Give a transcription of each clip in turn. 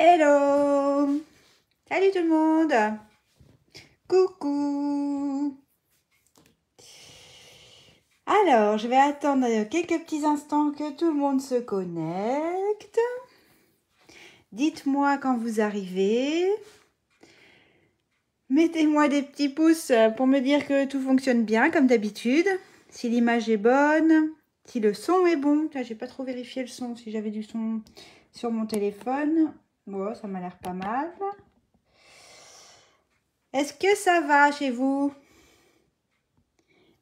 Hello! Salut tout le monde! Coucou! Alors, je vais attendre quelques petits instants que tout le monde se connecte. Dites-moi quand vous arrivez. Mettez-moi des petits pouces pour me dire que tout fonctionne bien, comme d'habitude. Si l'image est bonne, si le son est bon. Là, j'ai pas trop vérifié le son, si j'avais du son sur mon téléphone. Bon, ça m'a l'air pas mal. Est-ce que ça va chez vous?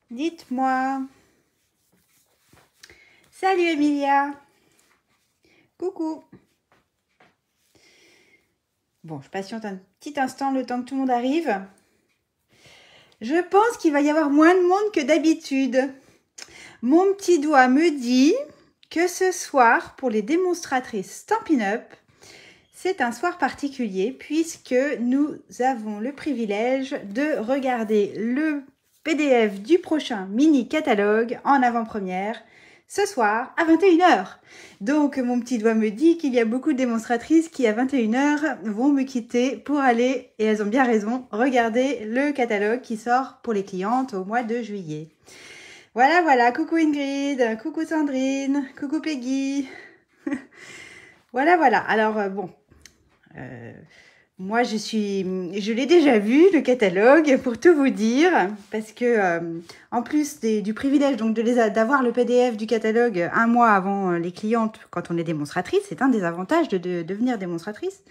Dites-moi. Salut Emilia. Coucou. Bon, je patiente un petit instant le temps que tout le monde arrive. Je pense qu'il va y avoir moins de monde que d'habitude. Mon petit doigt me dit que ce soir, pour les démonstratrices Stampin' Up, c'est un soir particulier puisque nous avons le privilège de regarder le PDF du prochain mini catalogue en avant-première ce soir à 21 h. Donc mon petit doigt me dit qu'il y a beaucoup de démonstratrices qui à 21 h vont me quitter pour aller, et elles ont bien raison, regarder le catalogue qui sort pour les clientes au mois de juillet. Voilà, voilà, coucou Ingrid, coucou Sandrine, coucou Peggy. Voilà, voilà. Alors bon, moi je l'ai déjà vu le catalogue pour tout vous dire, parce que en plus du privilège donc d'avoir le PDF du catalogue un mois avant les clientes quand on est démonstratrice, c'est un des avantages de devenir démonstratrice.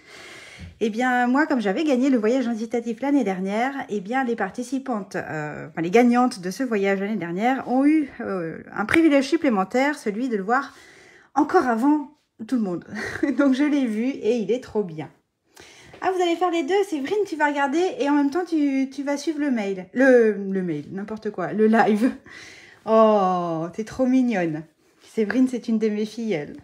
Eh bien, moi, comme j'avais gagné le voyage incitatif l'année dernière, eh bien, les participantes, enfin les gagnantes de ce voyage l'année dernière ont eu un privilège supplémentaire, celui de le voir encore avant tout le monde. Donc, je l'ai vu et il est trop bien. Ah, vous allez faire les deux, Séverine, tu vas regarder et en même temps, tu vas suivre le mail. Le mail, n'importe quoi, le live. Oh, t'es trop mignonne. Séverine, c'est une de mes filleules.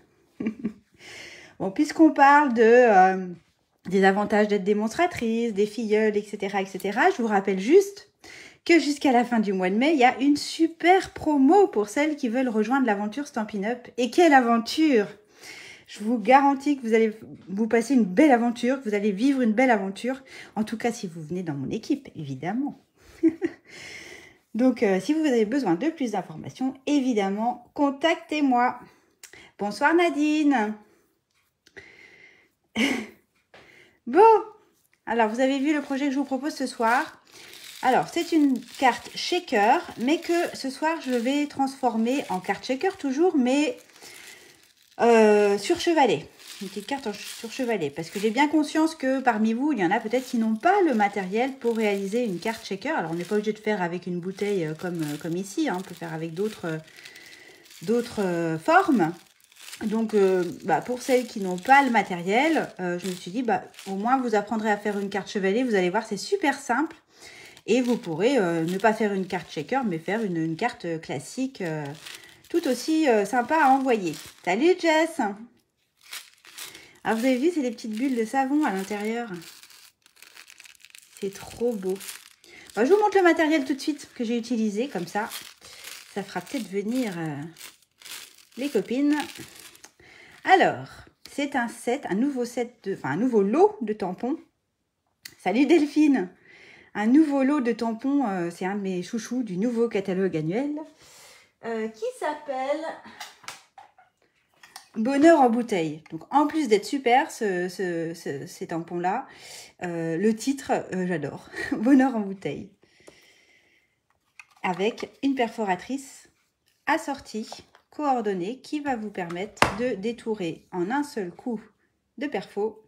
Bon, puisqu'on parle des avantages d'être démonstratrice, des filleuls, etc., etc. Je vous rappelle juste que jusqu'à la fin du mois de mai, il y a une super promo pour celles qui veulent rejoindre l'aventure Stampin' Up. Et quelle aventure! Je vous garantis que vous allez vous passer une belle aventure, que vous allez vivre une belle aventure. En tout cas, si vous venez dans mon équipe, évidemment. Donc, si vous avez besoin de plus d'informations, évidemment, contactez-moi. Bonsoir Nadine. Bon, alors vous avez vu le projet que je vous propose ce soir. Alors, c'est une carte shaker, mais que ce soir, je vais transformer en carte shaker toujours, mais sur chevalet. Une petite carte sur chevalet, parce que j'ai bien conscience que parmi vous, il y en a peut-être qui n'ont pas le matériel pour réaliser une carte shaker. Alors, on n'est pas obligé de faire avec une bouteille comme ici, hein. On peut faire avec d'autres formes. Donc, pour celles qui n'ont pas le matériel, je me suis dit, au moins, vous apprendrez à faire une carte chevalet. Vous allez voir, c'est super simple. Et vous pourrez ne pas faire une carte shaker, mais faire une carte classique tout aussi sympa à envoyer. Salut Jess! Alors, vous avez vu, c'est des petites bulles de savon à l'intérieur. C'est trop beau. Je vous montre le matériel tout de suite que j'ai utilisé, comme ça. Ça fera peut-être venir les copines. Alors, c'est un nouveau lot de tampons. Salut Delphine! Un nouveau lot de tampons, c'est un de mes chouchous du nouveau catalogue annuel, qui s'appelle Bonheur en bouteille. Donc, en plus d'être super, ces tampons-là, le titre, j'adore. Bonheur en bouteille. Avec une perforatrice assortie, coordonnée, qui va vous permettre de détourer en un seul coup de perfo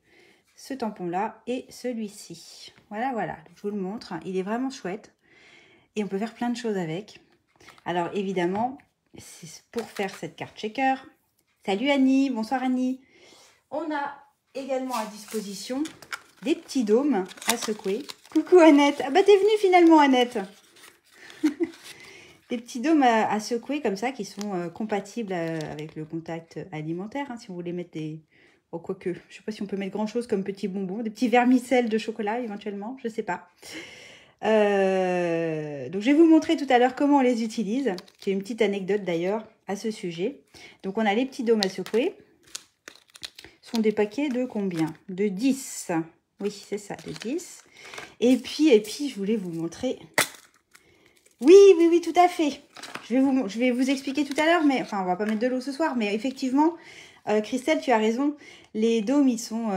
ce tampon-là et celui-ci. Voilà, voilà. Donc, je vous le montre. Il est vraiment chouette. Et on peut faire plein de choses avec. Alors, évidemment, c'est pour faire cette carte shaker. Salut Annie. Bonsoir Annie. On a également à disposition des petits dômes à secouer. Coucou Annette. Ah bah, t'es venue finalement, Annette. Des petits dômes à secouer comme ça qui sont compatibles avec le contact alimentaire. Hein, si vous voulez mettre des... Oh, quoique, je ne sais pas si on peut mettre grand chose comme petits bonbons, des petits vermicelles de chocolat éventuellement, je ne sais pas. Donc je vais vous montrer tout à l'heure comment on les utilise. J'ai une petite anecdote d'ailleurs à ce sujet. Donc on a les petits dômes à secouer. Ils sont des paquets de combien? De 10. Oui, c'est ça, de 10. Et puis, je voulais vous montrer... Oui, tout à fait. Je vais vous expliquer tout à l'heure, mais... Enfin, on va pas mettre de l'eau ce soir, mais effectivement, Christelle, tu as raison. Les dômes, ils sont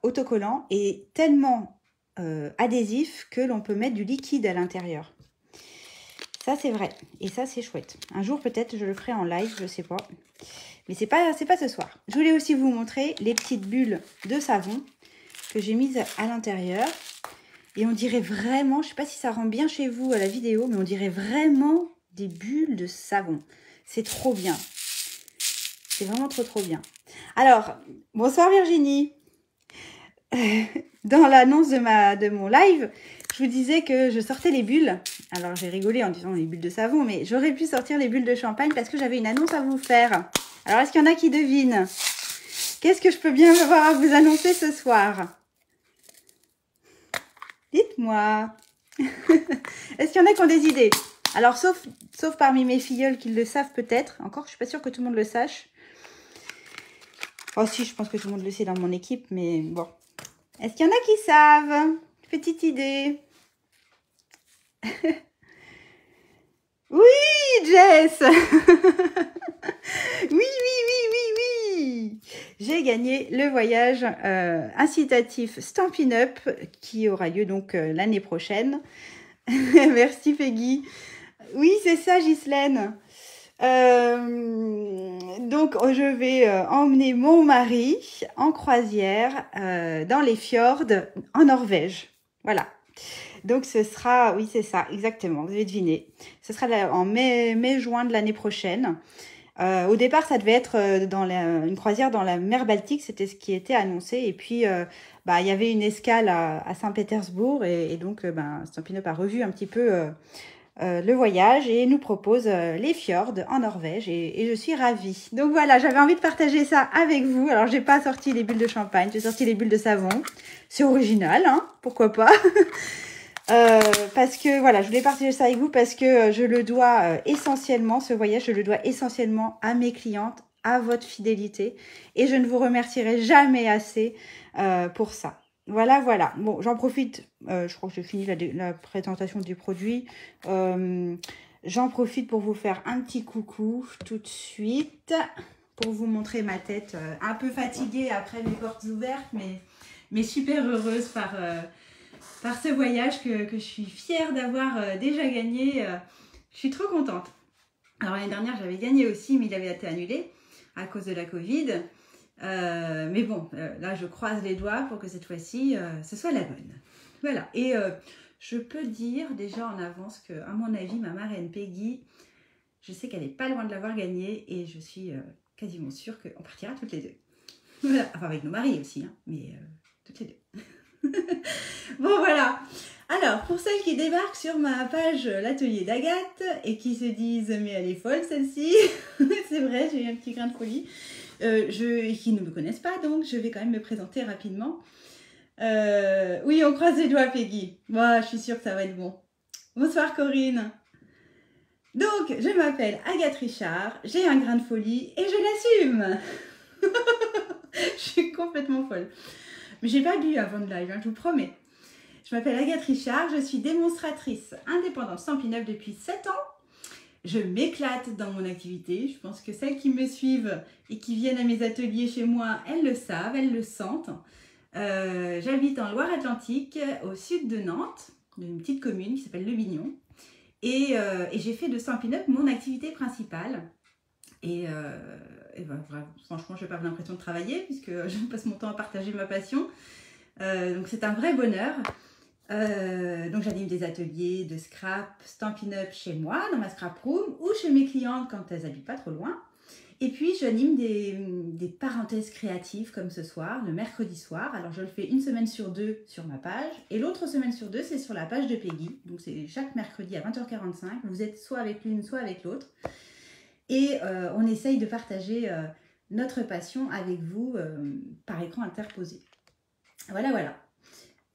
autocollants et tellement adhésifs que l'on peut mettre du liquide à l'intérieur. Ça, c'est vrai. Et ça, c'est chouette. Un jour, peut-être, je le ferai en live, je sais pas. Mais c'est pas ce soir. Je voulais aussi vous montrer les petites bulles de savon que j'ai mises à l'intérieur. Et on dirait vraiment, je sais pas si ça rend bien chez vous à la vidéo, mais on dirait vraiment des bulles de savon. C'est trop bien. C'est vraiment trop bien. Alors, bonsoir Virginie. Dans l'annonce de mon live, je vous disais que je sortais les bulles. Alors, j'ai rigolé en disant les bulles de savon, mais j'aurais pu sortir les bulles de champagne parce que j'avais une annonce à vous faire. Alors, est-ce qu'il y en a qui devinent? Qu'est-ce que je peux bien avoir à vous annoncer ce soir? Dites-moi. Est-ce qu'il y en a qui ont des idées? Alors, sauf parmi mes filleuls qui le savent peut-être. Encore, je suis pas sûre que tout le monde le sache. Oh si, je pense que tout le monde le sait dans mon équipe, mais bon. Est-ce qu'il y en a qui savent? Petite idée. Oui, Jess. Oui. J'ai gagné le voyage incitatif Stampin' Up qui aura lieu donc l'année prochaine. Merci Peggy. Oui, c'est ça Ghislaine. Donc, je vais emmener mon mari en croisière dans les fjords en Norvège. Voilà. Donc, ce sera... Oui, c'est ça, exactement. Vous avez deviné. Ce sera en mai-juin de l'année prochaine. Au départ, ça devait être une croisière dans la mer Baltique. C'était ce qui était annoncé. Et puis, il y avait une escale à Saint-Pétersbourg. Et donc, Stampin' Up a revu un petit peu... le voyage et nous propose les fjords en Norvège et je suis ravie. Donc voilà, j'avais envie de partager ça avec vous. Alors j'ai pas sorti les bulles de champagne, j'ai sorti les bulles de savon. C'est original, hein, pourquoi pas. Parce que voilà, je voulais partager ça avec vous parce que je le dois essentiellement, ce voyage, je le dois essentiellement à mes clientes, à votre fidélité et je ne vous remercierai jamais assez pour ça. Voilà. Bon, j'en profite. Je crois que j'ai fini la présentation du produit. J'en profite pour vous faire un petit coucou tout de suite. Pour vous montrer ma tête un peu fatiguée après mes portes ouvertes. Mais super heureuse par ce voyage que je suis fière d'avoir déjà gagné. Je suis trop contente. Alors l'année dernière, j'avais gagné aussi, mais il avait été annulé à cause de la Covid. Mais bon, là je croise les doigts pour que cette fois-ci ce soit la bonne. Voilà, et je peux dire déjà en avance que, à mon avis, ma marraine Peggy, je sais qu'elle n'est pas loin de l'avoir gagnée et je suis quasiment sûre qu'on partira toutes les deux. Voilà, enfin avec nos maris aussi, hein, mais toutes les deux. Bon voilà. Alors, pour celles qui débarquent sur ma page l'atelier d'Agathe et qui se disent mais elle est folle celle-ci, c'est vrai, j'ai eu un petit grain de folie. Qui ne me connaissent pas, donc je vais quand même me présenter rapidement. Oui, on croise les doigts, Peggy. Moi, je suis sûre que ça va être bon. Bonsoir, Corinne. Donc, je m'appelle Agathe Richard, j'ai un grain de folie et je l'assume. Je suis complètement folle. Mais j'ai pas bu avant de live, hein, je vous promets. Je m'appelle Agathe Richard, je suis démonstratrice indépendante Stampin' Up depuis 7 ans. Je m'éclate dans mon activité. Je pense que celles qui me suivent et qui viennent à mes ateliers chez moi, elles le savent, elles le sentent. J'habite en Loire-Atlantique, au sud de Nantes, dans une petite commune qui s'appelle Le Bignon. Et j'ai fait de Stampin' Up mon activité principale. Et franchement, je n'ai pas l'impression de travailler puisque je passe mon temps à partager ma passion. Donc c'est un vrai bonheur. Donc j'anime des ateliers de scrap, Stampin' Up chez moi, dans ma scrap room, ou chez mes clientes quand elles habitent pas trop loin. Et puis j'anime des parenthèses créatives comme ce soir, le mercredi soir. Alors je le fais une semaine sur 2 sur ma page, et l'autre semaine sur 2 c'est sur la page de Peggy. Donc c'est chaque mercredi à 20h45, vous êtes soit avec l'une, soit avec l'autre. Et on essaye de partager notre passion avec vous par écran interposé. Voilà.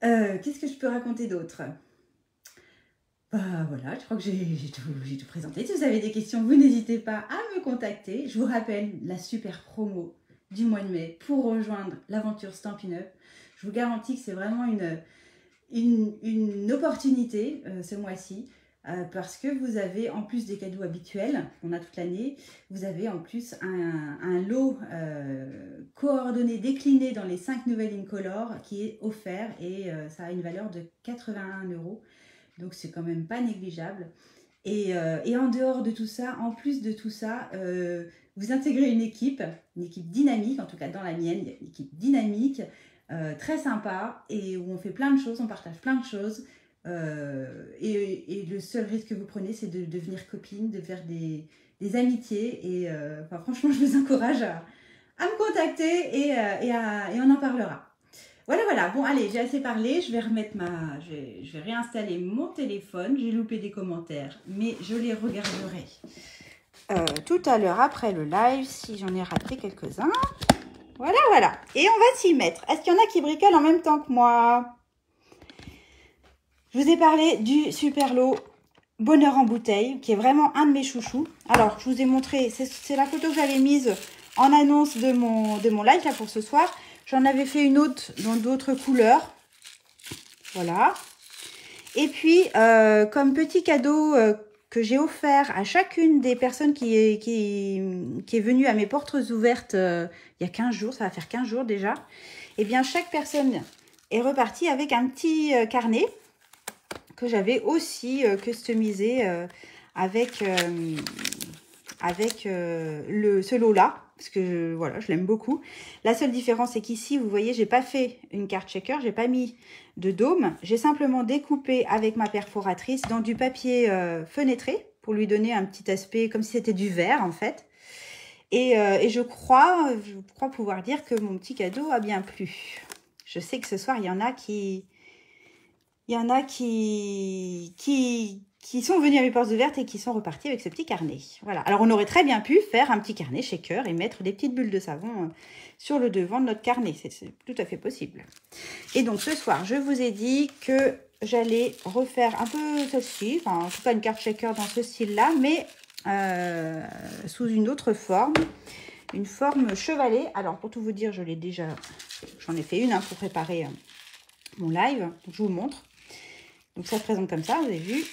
Qu'est-ce que je peux raconter d'autre? Voilà, je crois que j'ai tout présenté. Si vous avez des questions, vous n'hésitez pas à me contacter. Je vous rappelle la super promo du mois de mai pour rejoindre l'aventure Stampin' Up. Je vous garantis que c'est vraiment une opportunité ce mois-ci. Parce que vous avez, en plus des cadeaux habituels qu'on a toute l'année, vous avez en plus un lot coordonné, décliné dans les 5 nouvelles Incolor qui est offert et ça a une valeur de 81 €. Donc c'est quand même pas négligeable. Et en dehors de tout ça, en plus de tout ça, vous intégrez une équipe dynamique, en tout cas dans la mienne, il y a une équipe dynamique, très sympa et où on fait plein de choses, on partage plein de choses. Et le seul risque que vous prenez, c'est de devenir copine, de faire des amitiés. Et enfin, franchement, je vous encourage à me contacter et on en parlera. Voilà, voilà. Bon, allez, j'ai assez parlé. Je vais remettre je vais réinstaller mon téléphone. J'ai loupé des commentaires, mais je les regarderai tout à l'heure après le live, si j'en ai raté quelques-uns. Voilà, voilà. Et on va s'y mettre. Est-ce qu'il y en a qui bricolent en même temps que moi ? Je vous ai parlé du super lot Bonheur en bouteille, qui est vraiment un de mes chouchous. Alors, je vous ai montré, c'est la photo que j'avais mise en annonce de mon live là pour ce soir. J'en avais fait une autre dans d'autres couleurs. Voilà. Et puis, comme petit cadeau que j'ai offert à chacune des personnes qui est venue à mes portes ouvertes il y a 15 jours, ça va faire 15 jours déjà, eh bien, chaque personne est repartie avec un petit carnet que j'avais aussi customisé avec ce lot-là, parce que voilà, je l'aime beaucoup. La seule différence, c'est qu'ici, vous voyez, j'ai pas fait une carte shaker, j'ai pas mis de dôme. J'ai simplement découpé avec ma perforatrice dans du papier fenêtré pour lui donner un petit aspect comme si c'était du verre en fait. Et je crois pouvoir dire que mon petit cadeau a bien plu. Je sais que ce soir, il y en a qui sont venus à mes portes ouvertes et qui sont repartis avec ce petit carnet. Voilà. Alors, on aurait très bien pu faire un petit carnet shaker et mettre des petites bulles de savon sur le devant de notre carnet. C'est tout à fait possible. Et donc, ce soir, je vous ai dit que j'allais refaire un peu ceci, enfin, en tout cas une carte shaker dans ce style-là, mais sous une autre forme, une forme chevalet. Alors, pour tout vous dire, j'en ai fait une pour préparer mon live. Donc, je vous montre. Donc, ça se présente comme ça, vous avez vu.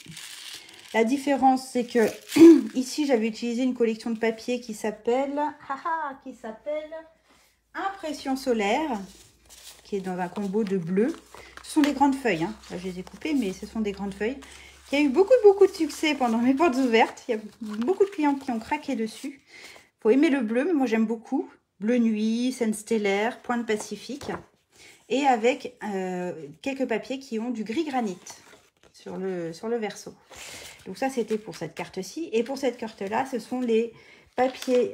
La différence, c'est que ici, j'avais utilisé une collection de papier qui s'appelle Impression solaire, qui est dans un combo de bleu. Ce sont des grandes feuilles. Hein. Là, je les ai coupées, mais ce sont des grandes feuilles. Il y a eu beaucoup de succès pendant mes portes ouvertes. Il y a beaucoup de clients qui ont craqué dessus. Il faut aimer le bleu, mais moi, j'aime beaucoup. Bleu nuit, scène stellaire, pointe pacifique. Et avec quelques papiers qui ont du gris granit sur le verso. Donc ça, c'était pour cette carte-ci. Et pour cette carte-là, ce sont les papiers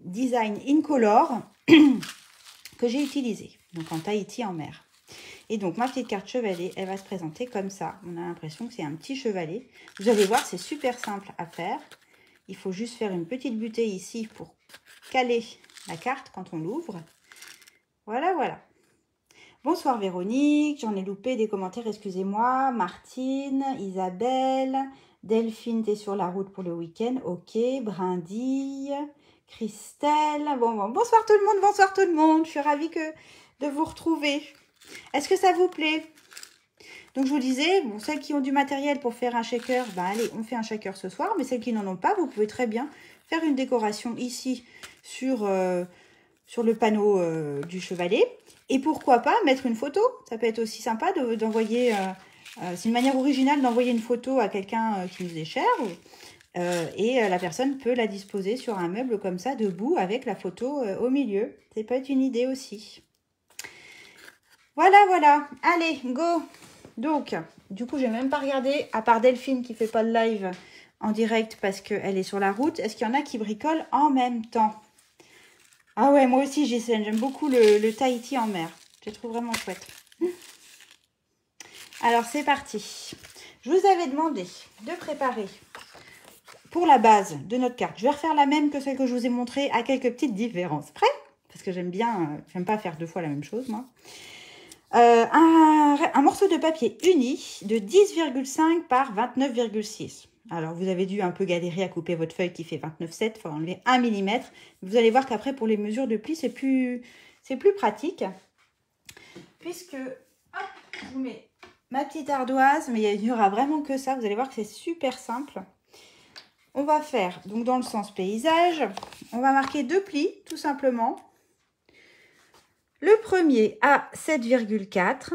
Design Incolor que j'ai utilisés. Donc en Tahiti en mer. Et donc ma petite carte chevalet, elle va se présenter comme ça. On a l'impression que c'est un petit chevalet. Vous allez voir, c'est super simple à faire. Il faut juste faire une petite butée ici pour caler la carte quand on l'ouvre. Voilà, voilà. Bonsoir Véronique, j'en ai loupé des commentaires, excusez-moi. Martine, Isabelle, Delphine, t'es sur la route pour le week-end. Ok, Brindille, Christelle. Bon, bonsoir tout le monde. Je suis ravie de vous retrouver. Est-ce que ça vous plaît? Donc je vous disais, bon, celles qui ont du matériel pour faire un shaker, ben allez, on fait un shaker ce soir. Mais celles qui n'en ont pas, vous pouvez très bien faire une décoration ici sur le panneau du chevalet. Et pourquoi pas mettre une photo? Ça peut être aussi sympa d'envoyer, c'est une manière originale d'envoyer une photo à quelqu'un qui nous est cher. Et la personne peut la disposer sur un meuble comme ça, debout, avec la photo au milieu. Ça peut être une idée aussi. Voilà, voilà. Allez, go. Donc, du coup, je n'ai même pas regardé, à part Delphine qui ne fait pas le live en direct parce qu'elle est sur la route. Est-ce qu'il y en a qui bricolent en même temps? Ah ouais, moi aussi, j'aime beaucoup le Tahiti en mer. Je le trouve vraiment chouette. Alors, c'est parti. Je vous avais demandé de préparer pour la base de notre carte. Je vais refaire la même que celle que je vous ai montrée à quelques petites différences. Prêt? Parce que j'aime pas faire deux fois la même chose, moi. Un morceau de papier uni de 10,5 par 29,6. Alors, vous avez dû un peu galérer à couper votre feuille qui fait 29,7. Il faut enlever 1 mm. Vous allez voir qu'après, pour les mesures de pli, c'est plus pratique. Puisque, hop, je vous mets ma petite ardoise. Mais il n'y aura vraiment que ça. Vous allez voir que c'est super simple. On va faire, donc dans le sens paysage, on va marquer 2 plis, tout simplement. Le premier à 7,4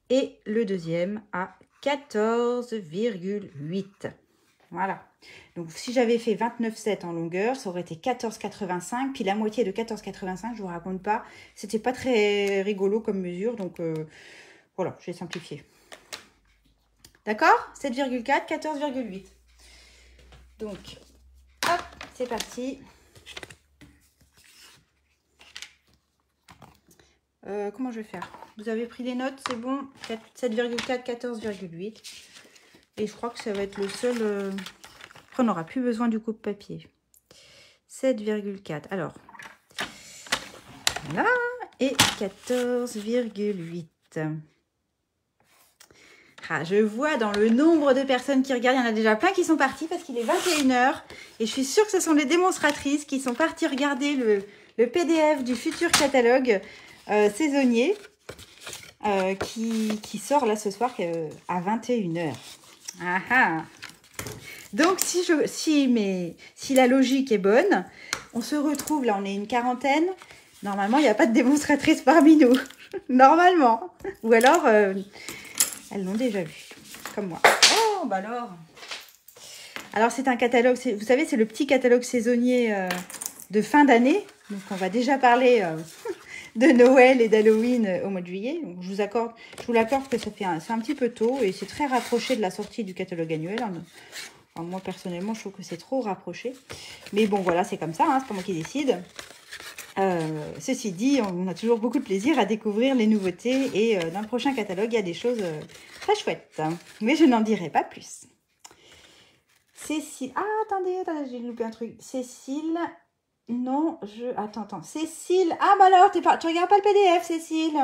et le deuxième à 14,8. Voilà. Donc, si j'avais fait 29,7 en longueur, ça aurait été 14,85. Puis la moitié de 14,85, je vous raconte pas. C'était pas très rigolo comme mesure. Donc, voilà, je vais simplifier. D'accord? 7,4, 14,8. Donc, hop, c'est parti. Comment je vais faire? Vous avez pris les notes, c'est bon? 7,4, 14,8. Et je crois que ça va être le seul... Après, on n'aura plus besoin du coupe-papier. 7,4. Alors, voilà. Et 14,8. Ah, je vois dans le nombre de personnes qui regardent, il y en a déjà plein qui sont partis parce qu'il est 21 h. Et je suis sûre que ce sont les démonstratrices qui sont parties regarder le PDF du futur catalogue saisonnier qui sort là ce soir à 21 h. Ah ah. Donc, si la logique est bonne, on se retrouve, là on est une quarantaine. Normalement, il n'y a pas de démonstratrice parmi nous. Normalement. Ou alors... elles l'ont déjà vu, comme moi. Oh, bah alors. Alors, c'est un catalogue, vous savez, c'est le petit catalogue saisonnier de fin d'année. Donc, on va déjà parler de Noël et d'Halloween au mois de juillet. Donc, je vous l'accorde que c'est un petit peu tôt et c'est très rapproché de la sortie du catalogue annuel. Enfin, moi, personnellement, je trouve que c'est trop rapproché. Mais bon, voilà, c'est comme ça, hein, c'est pas moi qui décide. Ceci dit, on a toujours beaucoup de plaisir à découvrir les nouveautés et dans le prochain catalogue, il y a des choses très chouettes. Mais je n'en dirai pas plus. Cécile... Ah, attendez, j'ai loupé un truc. Cécile... Non, Attends. Cécile... Ah, bah alors, tu regardes pas le PDF, Cécile?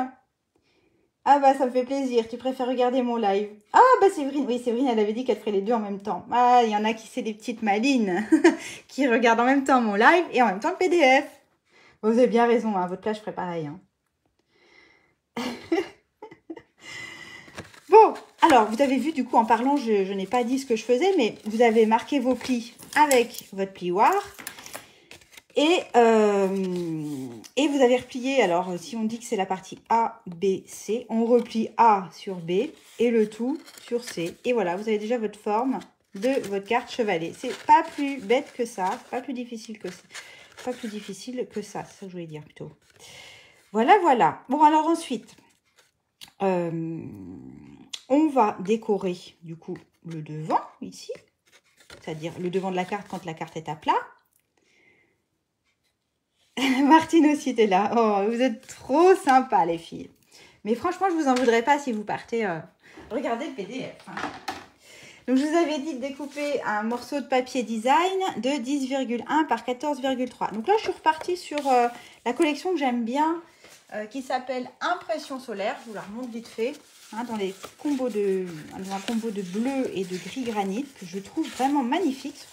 Ah, bah, ça me fait plaisir. Tu préfères regarder mon live. Ah, bah, Séverine... Oui, Séverine, elle avait dit qu'elle ferait les deux en même temps. Ah, il y en a qui, c'est des petites malines qui regardent en même temps mon live et en même temps le PDF. Vous avez bien raison, à votre place, je ferai pareil. Hein. Bon, alors, vous avez vu, du coup, en parlant, je n'ai pas dit ce que je faisais, mais vous avez marqué vos plis avec votre plioir. Et vous avez replié, alors, si on dit que c'est la partie A, B, C, on replie A sur B et le tout sur C. Et voilà, vous avez déjà votre forme de votre carte chevalet. C'est pas plus bête que ça, c'est pas plus difficile que ça. Pas plus difficile que ça, c'est ça que je voulais dire plutôt. Voilà, voilà. Bon, alors ensuite, on va décorer du coup le devant ici, c'est-à-dire le devant de la carte quand la carte est à plat. Martine aussi était là. Oh, vous êtes trop sympas les filles. Mais franchement, je vous en voudrais pas si vous partez regarder le PDF. Hein. Donc, je vous avais dit de découper un morceau de papier design de 10,1 par 14,3. Donc là, je suis repartie sur la collection que j'aime bien, qui s'appelle Impression solaire. Je vous la remonte vite fait, hein, dans un combo de bleu et de gris granit, que je trouve vraiment magnifique. Ce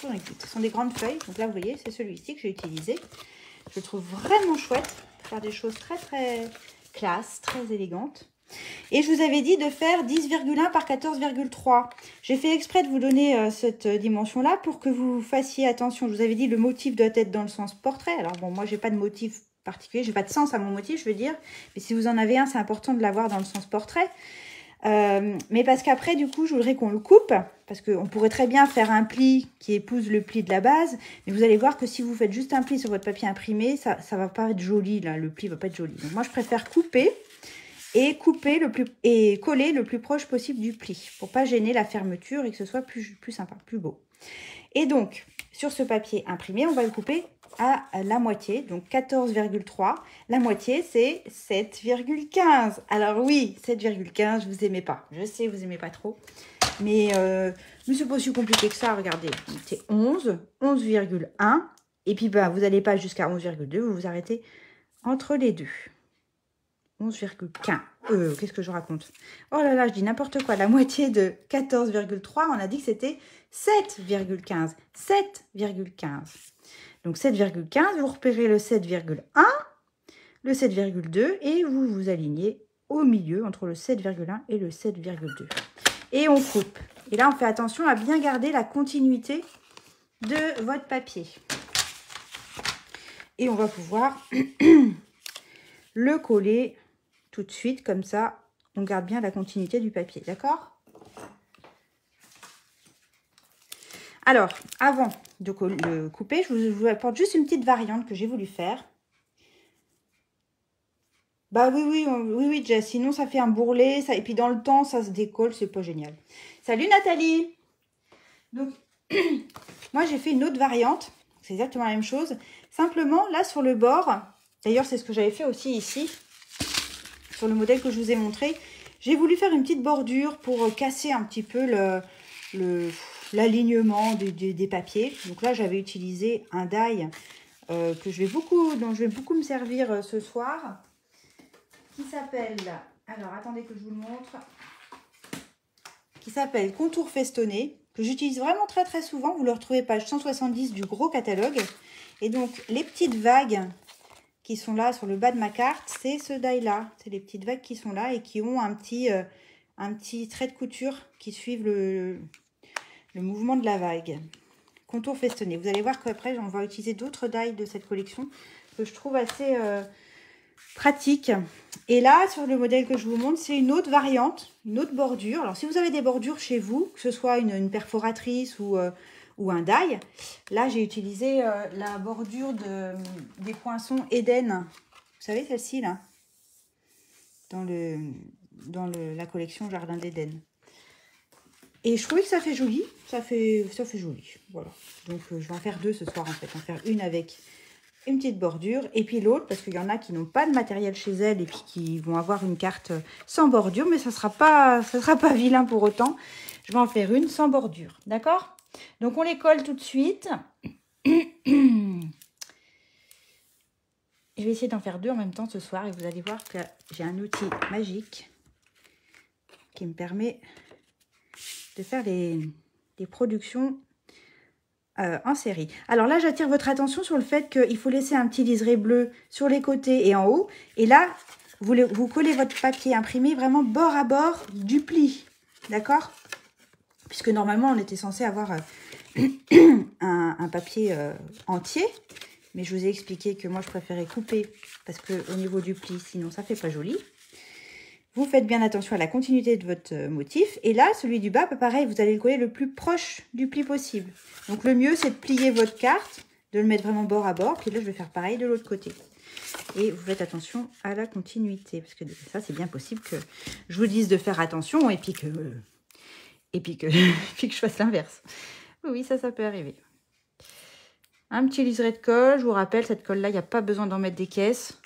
sont des grandes feuilles. Donc là, vous voyez, c'est celui-ci que j'ai utilisé. Je le trouve vraiment chouette. Faire des choses très, très classe, très élégantes. Et je vous avais dit de faire 10,1 par 14,3. J'ai fait exprès de vous donner cette dimension-là pour que vous fassiez attention. Je vous avais dit le motif doit être dans le sens portrait. Alors bon, moi, j'ai pas de motif particulier. J'ai pas de sens à mon motif, je veux dire. Mais si vous en avez un, c'est important de l'avoir dans le sens portrait. Mais parce qu'après, du coup, je voudrais qu'on le coupe. Parce qu'on pourrait très bien faire un pli qui épouse le pli de la base. Mais vous allez voir que si vous faites juste un pli sur votre papier imprimé, ça va pas être joli, là. Le pli va pas être joli. Donc moi, je préfère couper. Et couper et coller le plus proche possible du pli pour pas gêner la fermeture et que ce soit plus sympa, plus beau. Et donc, sur ce papier imprimé, on va le couper à la moitié, donc 14,3. La moitié, c'est 7,15. Alors oui, 7,15, vous aimez pas. Je sais, vous aimez pas trop. Mais c'est pas si compliqué que ça, regardez. C'est 11, 11,1. Et puis, bah, vous n'allez pas jusqu'à 11,2, vous vous arrêtez entre les deux. 11,15. Qu'est-ce que je raconte? Oh là là, je dis n'importe quoi. La moitié de 14,3, on a dit que c'était 7,15. 7,15. Donc 7,15, vous repérez le 7,1, le 7,2 et vous vous alignez au milieu entre le 7,1 et le 7,2. Et on coupe. Et là, on fait attention à bien garder la continuité de votre papier. Et on va pouvoir le coller tout de suite, comme ça, on garde bien la continuité du papier, d'accord? Alors, avant de le couper, je vous apporte juste une petite variante que j'ai voulu faire. Bah oui, Jess, sinon ça fait un bourrelet, ça, et puis dans le temps, ça se décolle, c'est pas génial. Salut Nathalie! Donc, moi j'ai fait une autre variante, c'est exactement la même chose. Simplement, là sur le bord, d'ailleurs c'est ce que j'avais fait aussi ici, sur le modèle que je vous ai montré, j'ai voulu faire une petite bordure pour casser un petit peu l'alignement des papiers. Donc là, j'avais utilisé un die dont je vais beaucoup me servir ce soir, qui s'appelle, alors attendez que je vous le montre, qui s'appelle Contour Festonné, que j'utilise vraiment très très souvent. Vous le retrouvez page 170 du gros catalogue. Et donc, les petites vagues qui sont là sur le bas de ma carte, c'est ce die-là. C'est les petites vagues qui sont là et qui ont un petit trait de couture qui suivent le mouvement de la vague. Contour festonné. Vous allez voir qu'après, on va utiliser d'autres die de cette collection que je trouve assez pratique. Et là, sur le modèle que je vous montre, c'est une autre variante, une autre bordure. Alors, si vous avez des bordures chez vous, que ce soit une perforatrice ou un die, là, j'ai utilisé la bordure des poinçons Eden. Vous savez, celle-ci, là, dans la collection Jardin d'Éden. Et je trouvais que ça fait joli. Ça fait joli. Voilà. Donc, je vais en faire deux ce soir, en fait. En faire une avec une petite bordure et puis l'autre, parce qu'il y en a qui n'ont pas de matériel chez elles et puis qui vont avoir une carte sans bordure, mais ça sera pas vilain pour autant. Je vais en faire une sans bordure, d'accord? Donc on les colle tout de suite. Je vais essayer d'en faire deux en même temps ce soir et vous allez voir que j'ai un outil magique qui me permet de faire des productions en série. Alors là, j'attire votre attention sur le fait qu'il faut laisser un petit liseré bleu sur les côtés et en haut. Et là, vous collez votre papier imprimé vraiment bord à bord du pli. D'accord? Puisque normalement, on était censé avoir un papier entier. Mais je vous ai expliqué que moi, je préférais couper parce qu'au niveau du pli, sinon, ça fait pas joli. Vous faites bien attention à la continuité de votre motif. Et là, celui du bas, pareil, vous allez le coller le plus proche du pli possible. Donc, le mieux, c'est de plier votre carte, de le mettre vraiment bord à bord. Puis là, je vais faire pareil de l'autre côté. Et vous faites attention à la continuité. Parce que ça, c'est bien possible que je vous dise de faire attention et puis que je fasse l'inverse. Oui, ça peut arriver. Un petit liseré de colle. Je vous rappelle, cette colle-là, il n'y a pas besoin d'en mettre des caisses.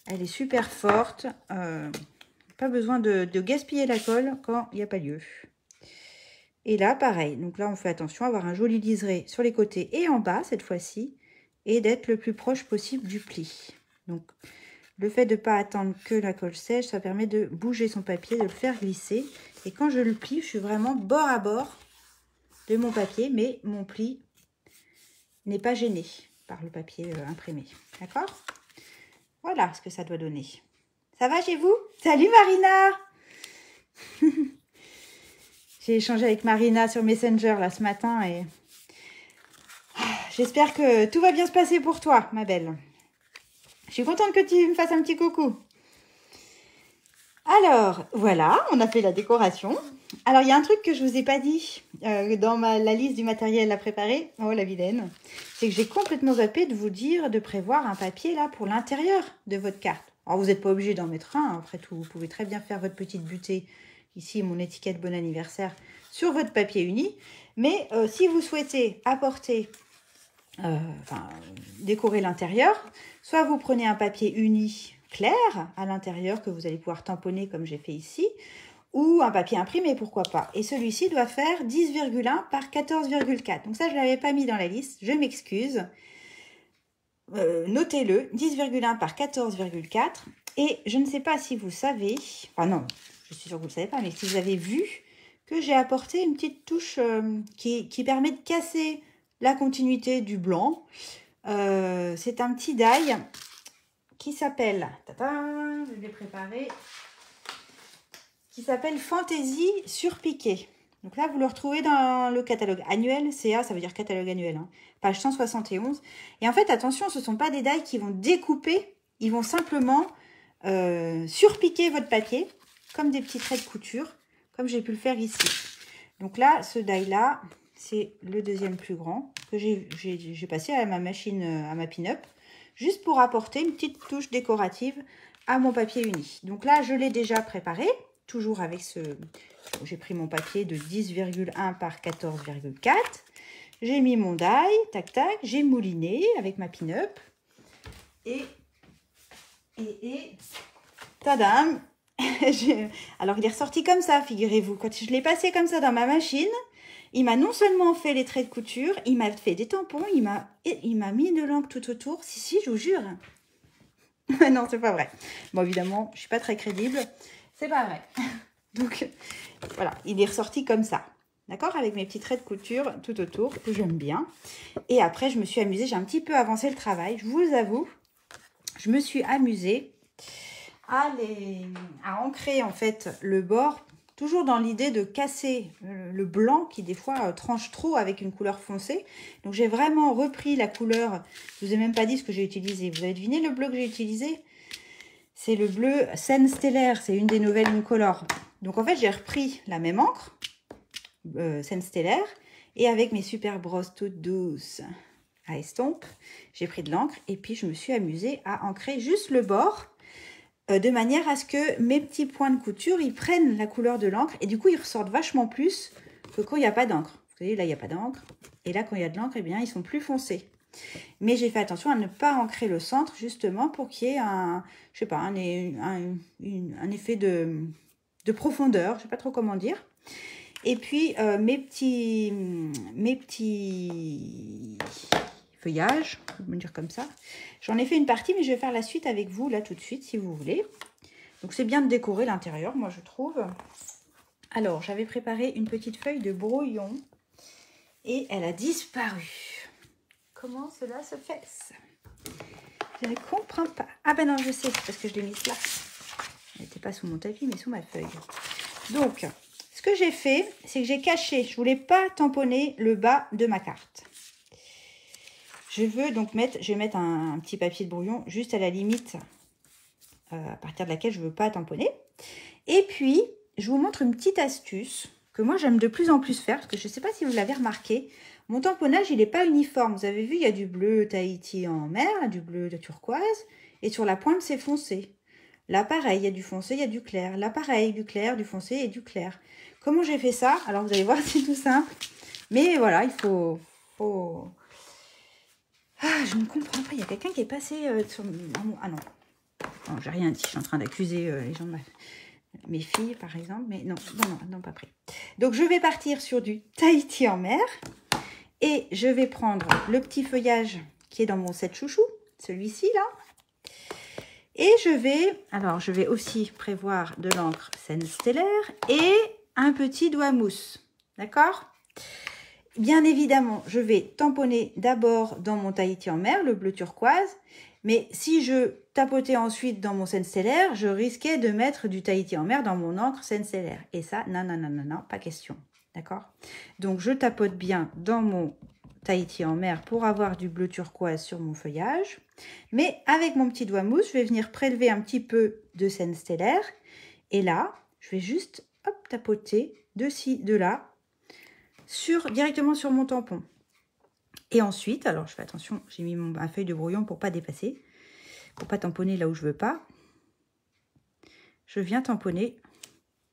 Elle est super forte. Pas besoin de gaspiller la colle quand il n'y a pas lieu. Et là, pareil. Donc là, on fait attention à avoir un joli liseré sur les côtés et en bas, cette fois-ci. Et d'être le plus proche possible du pli. Donc, le fait de ne pas attendre que la colle sèche, ça permet de bouger son papier, de le faire glisser. Et quand je le plie, je suis vraiment bord à bord de mon papier. Mais mon pli n'est pas gêné par le papier imprimé. D'accord? Voilà ce que ça doit donner. Ça va chez vous? Salut Marina. J'ai échangé avec Marina sur Messenger là ce matin et j'espère que tout va bien se passer pour toi, ma belle. Je suis contente que tu me fasses un petit coucou. Alors, voilà, on a fait la décoration. Alors, il y a un truc que je ne vous ai pas dit dans la liste du matériel à préparer. Oh, la vilaine. C'est que j'ai complètement zappé de vous dire de prévoir un papier là pour l'intérieur de votre carte. Alors, vous n'êtes pas obligé d'en mettre un. Après tout, vous pouvez très bien faire votre petite butée. Ici, mon étiquette bon anniversaire sur votre papier uni. Mais si vous souhaitez apporter, décorer l'intérieur, soit vous prenez un papier uni clair à l'intérieur que vous allez pouvoir tamponner comme j'ai fait ici, ou un papier imprimé, pourquoi pas. Et celui-ci doit faire 10,1 par 14,4. Donc ça, je ne l'avais pas mis dans la liste, je m'excuse. Notez-le, 10,1 par 14,4. Et je ne sais pas si vous savez, enfin non, je suis sûre que vous ne le savez pas, mais si vous avez vu que j'ai apporté une petite touche qui permet de casser la continuité du blanc. C'est un petit die qui s'appelle, je l'ai préparé, qui s'appelle Fantaisie surpiqué. Donc là, vous le retrouvez dans le catalogue annuel, CA, ça veut dire catalogue annuel, hein, page 171. Et en fait, attention, ce ne sont pas des die qui vont découper, ils vont simplement surpiquer votre papier, comme des petits traits de couture, comme j'ai pu le faire ici. Donc là, ce die-là, c'est le deuxième plus grand que j'ai passé à ma machine, à ma pin-up, juste pour apporter une petite touche décorative à mon papier uni. Donc là, je l'ai déjà préparé, toujours avec ce... J'ai pris mon papier de 10,1 par 14,4. J'ai mis mon die, tac tac, j'ai mouliné avec ma pin-up. Et tadam. Alors il est ressorti comme ça, figurez-vous. Quand je l'ai passé comme ça dans ma machine, il m'a non seulement fait les traits de couture, il m'a fait des tampons, il m'a mis de l'encre tout autour. Si, je vous jure. Non, c'est pas vrai. Bon, évidemment, je suis pas très crédible. C'est pas vrai. Donc, voilà, il est ressorti comme ça. D'accord? Avec mes petits traits de couture tout autour, que j'aime bien. Et après, je me suis amusée. J'ai un petit peu avancé le travail. Je vous avoue, je me suis amusée à ancrer, en fait, le bord. Toujours dans l'idée de casser le blanc qui, des fois, tranche trop avec une couleur foncée. Donc, j'ai vraiment repris la couleur. Je ne vous ai même pas dit ce que j'ai utilisé. Vous avez deviné le bleu que j'ai utilisé? C'est le bleu Scène Stellaire. C'est une des nouvelles Incolor. Donc, en fait, j'ai repris la même encre, Scène Stellaire. Et avec mes super brosses toutes douces à estompe, j'ai pris de l'encre. Et puis, je me suis amusée à ancrer juste le bord. De manière à ce que mes petits points de couture, ils prennent la couleur de l'encre et du coup, ils ressortent vachement plus que quand il n'y a pas d'encre. Vous voyez, là, il n'y a pas d'encre. Et là, quand il y a de l'encre, eh bien, ils sont plus foncés. Mais j'ai fait attention à ne pas ancrer le centre, justement, pour qu'il y ait un, je sais pas, un effet de profondeur. Je ne sais pas trop comment dire. Et puis, mes petits feuillage, je vais me dire comme ça. J'en ai fait une partie, mais je vais faire la suite avec vous, là, tout de suite, si vous voulez. Donc, c'est bien de décorer l'intérieur, moi, je trouve. Alors, j'avais préparé une petite feuille de brouillon et elle a disparu. Comment cela se fait? Je ne comprends pas. Ah ben non, je sais, parce que je l'ai mise là. Elle n'était pas sous mon tapis, mais sous ma feuille. Donc, ce que j'ai fait, c'est que j'ai caché. Je ne voulais pas tamponner le bas de ma carte. Je vais mettre un petit papier de brouillon juste à la limite à partir de laquelle je ne veux pas tamponner. Et puis, je vous montre une petite astuce que moi j'aime de plus en plus faire, parce que je ne sais pas si vous l'avez remarqué. Mon tamponnage, il n'est pas uniforme. Vous avez vu, il y a du bleu Tahiti en mer, du bleu de turquoise, et sur la pointe, c'est foncé. Là, pareil, il y a du foncé, il y a du clair. Là, pareil, du clair, du foncé et du clair. Comment j'ai fait ça? Alors, vous allez voir, c'est tout simple. Mais voilà, il faut... Ah, je ne comprends pas. Il y a quelqu'un qui est passé sur... Ah non. Non, j'ai rien dit. Je suis en train d'accuser les gens de mes filles, par exemple. Mais non, pas pris. Donc, je vais partir sur du Tahiti en mer. Et je vais prendre le petit feuillage qui est dans mon set chouchou. Celui-ci, là. Et je vais aussi prévoir de l'encre Scène Stellaire et un petit doigt mousse. D'accord? Bien évidemment, je vais tamponner d'abord dans mon Tahiti en mer, le bleu turquoise. Mais si je tapotais ensuite dans mon Scène Stellaire, je risquais de mettre du Tahiti en mer dans mon encre Scène Stellaire. Et ça, non, pas question. D'accord? Donc, je tapote bien dans mon Tahiti en mer pour avoir du bleu turquoise sur mon feuillage. Mais avec mon petit doigt mousse, je vais venir prélever un petit peu de Scène Stellaire. Et là, je vais juste tapoter de ci, de là, directement sur mon tampon. Et ensuite, alors je fais attention, j'ai mis ma feuille de brouillon pour pas dépasser, pour pas tamponner là où je veux pas. Je viens tamponner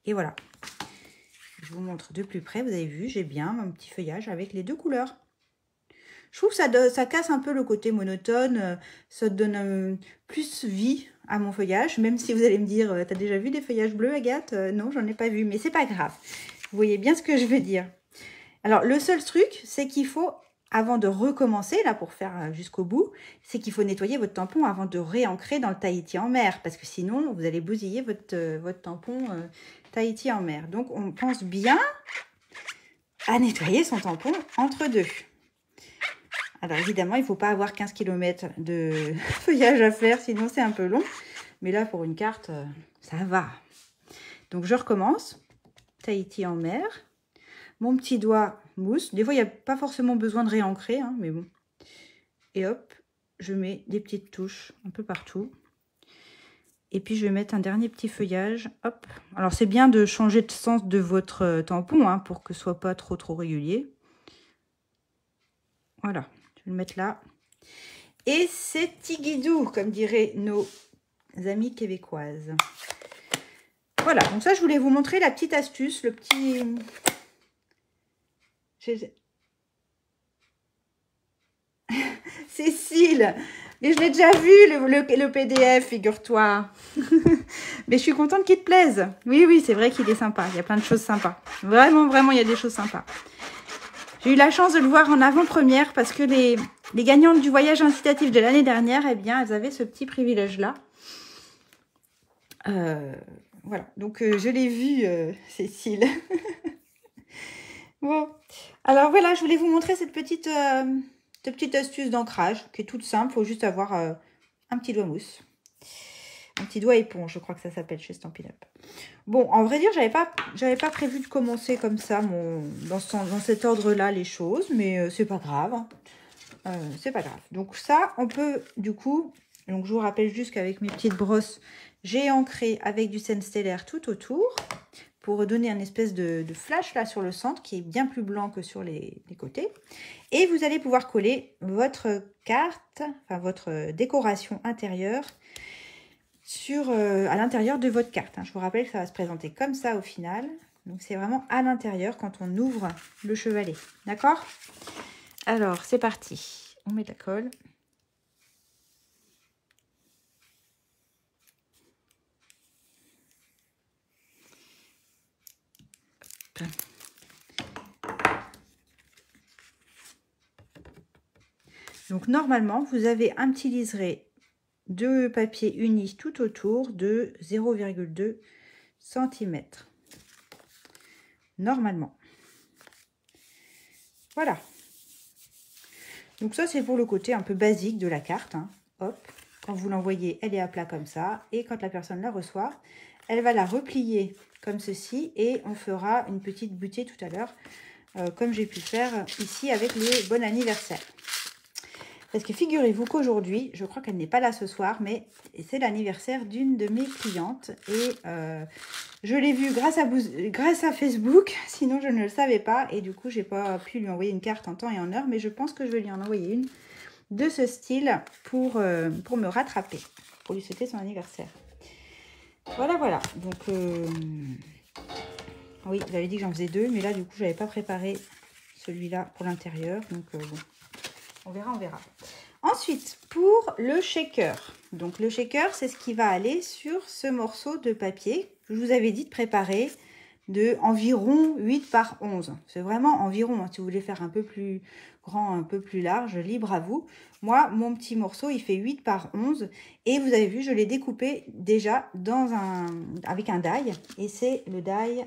et voilà. Je vous montre de plus près, vous avez vu, j'ai bien mon petit feuillage avec les deux couleurs. Je trouve que ça casse un peu le côté monotone, ça donne plus vie à mon feuillage, même si vous allez me dire, t'as déjà vu des feuillages bleus, Agathe? Non, j'en ai pas vu, mais c'est pas grave. Vous voyez bien ce que je veux dire. Alors, le seul truc, c'est qu'il faut avant de recommencer, là, pour faire jusqu'au bout, c'est qu'il faut nettoyer votre tampon avant de réancrer dans le Tahiti en mer. Parce que sinon, vous allez bousiller votre tampon Tahiti en mer. Donc, on pense bien à nettoyer son tampon entre deux. Alors, évidemment, il ne faut pas avoir 15 km de feuillage à faire, sinon c'est un peu long. Mais là, pour une carte, ça va. Donc, je recommence. Tahiti en mer. Mon petit doigt mousse. Des fois, il n'y a pas forcément besoin de réancrer, hein, mais bon. Et hop, je mets des petites touches un peu partout. Et puis, je vais mettre un dernier petit feuillage. Hop. Alors, c'est bien de changer de sens de votre tampon, hein, pour que ce soit pas trop régulier. Voilà, je vais le mettre là. Et c'est tigidou, comme diraient nos amies québécoises. Voilà, donc ça, je voulais vous montrer la petite astuce, le petit... Cécile, mais je l'ai déjà vu, le PDF, figure-toi. Mais je suis contente qu'il te plaise. Oui, c'est vrai qu'il est sympa. Il y a plein de choses sympas. Vraiment, il y a des choses sympas. J'ai eu la chance de le voir en avant-première parce que les gagnantes du voyage incitatif de l'année dernière, eh bien, elles avaient ce petit privilège-là. Voilà, donc je l'ai vu, Cécile. Bon, alors voilà, je voulais vous montrer cette petite astuce d'ancrage qui est toute simple. Il faut juste avoir un petit doigt mousse. Un petit doigt éponge, je crois que ça s'appelle chez Stampin' Up. Bon, en vrai dire, j'avais pas prévu de commencer comme ça, dans cet ordre-là, les choses. Mais c'est pas grave. Hein. C'est pas grave. Donc ça, on peut, du coup... Donc je vous rappelle juste qu'avec mes petites brosses, j'ai ancré avec du scène stellaire tout autour. Pour donner un espèce de flash là sur le centre qui est bien plus blanc que sur les côtés. Et vous allez pouvoir coller votre carte, enfin votre décoration intérieure à l'intérieur de votre carte. Je vous rappelle que ça va se présenter comme ça au final. Donc c'est vraiment à l'intérieur quand on ouvre le chevalet. D'accord? Alors c'est parti. On met de la colle. Donc normalement, vous avez un petit liseré de papier uni tout autour de 0,2 cm. Normalement. Voilà. Donc ça, c'est pour le côté un peu basique de la carte. Hein. Hop, quand vous l'envoyez, elle est à plat comme ça. Et quand la personne la reçoit, elle va la replier comme ceci. Et on fera une petite butée tout à l'heure, comme j'ai pu faire ici avec le bon anniversaire. Parce que figurez-vous qu'aujourd'hui, je crois qu'elle n'est pas là ce soir, mais c'est l'anniversaire d'une de mes clientes. Et je l'ai vue grâce à Facebook, sinon je ne le savais pas. Et du coup, je n'ai pas pu lui envoyer une carte en temps et en heure, mais je pense que je vais lui en envoyer une de ce style pour me rattraper, pour lui souhaiter son anniversaire. Voilà. Donc, oui, j'avais dit que j'en faisais deux, mais là, du coup, je n'avais pas préparé celui-là pour l'intérieur. Donc, bon. On verra. Ensuite, pour le shaker. Donc, le shaker, c'est ce qui va aller sur ce morceau de papier que je vous avais dit de préparer de environ 8 par 11. C'est vraiment environ. Hein, si vous voulez faire un peu plus grand, un peu plus large, libre à vous. Moi, mon petit morceau, il fait 8 par 11. Et vous avez vu, je l'ai découpé déjà avec un die. Et c'est le die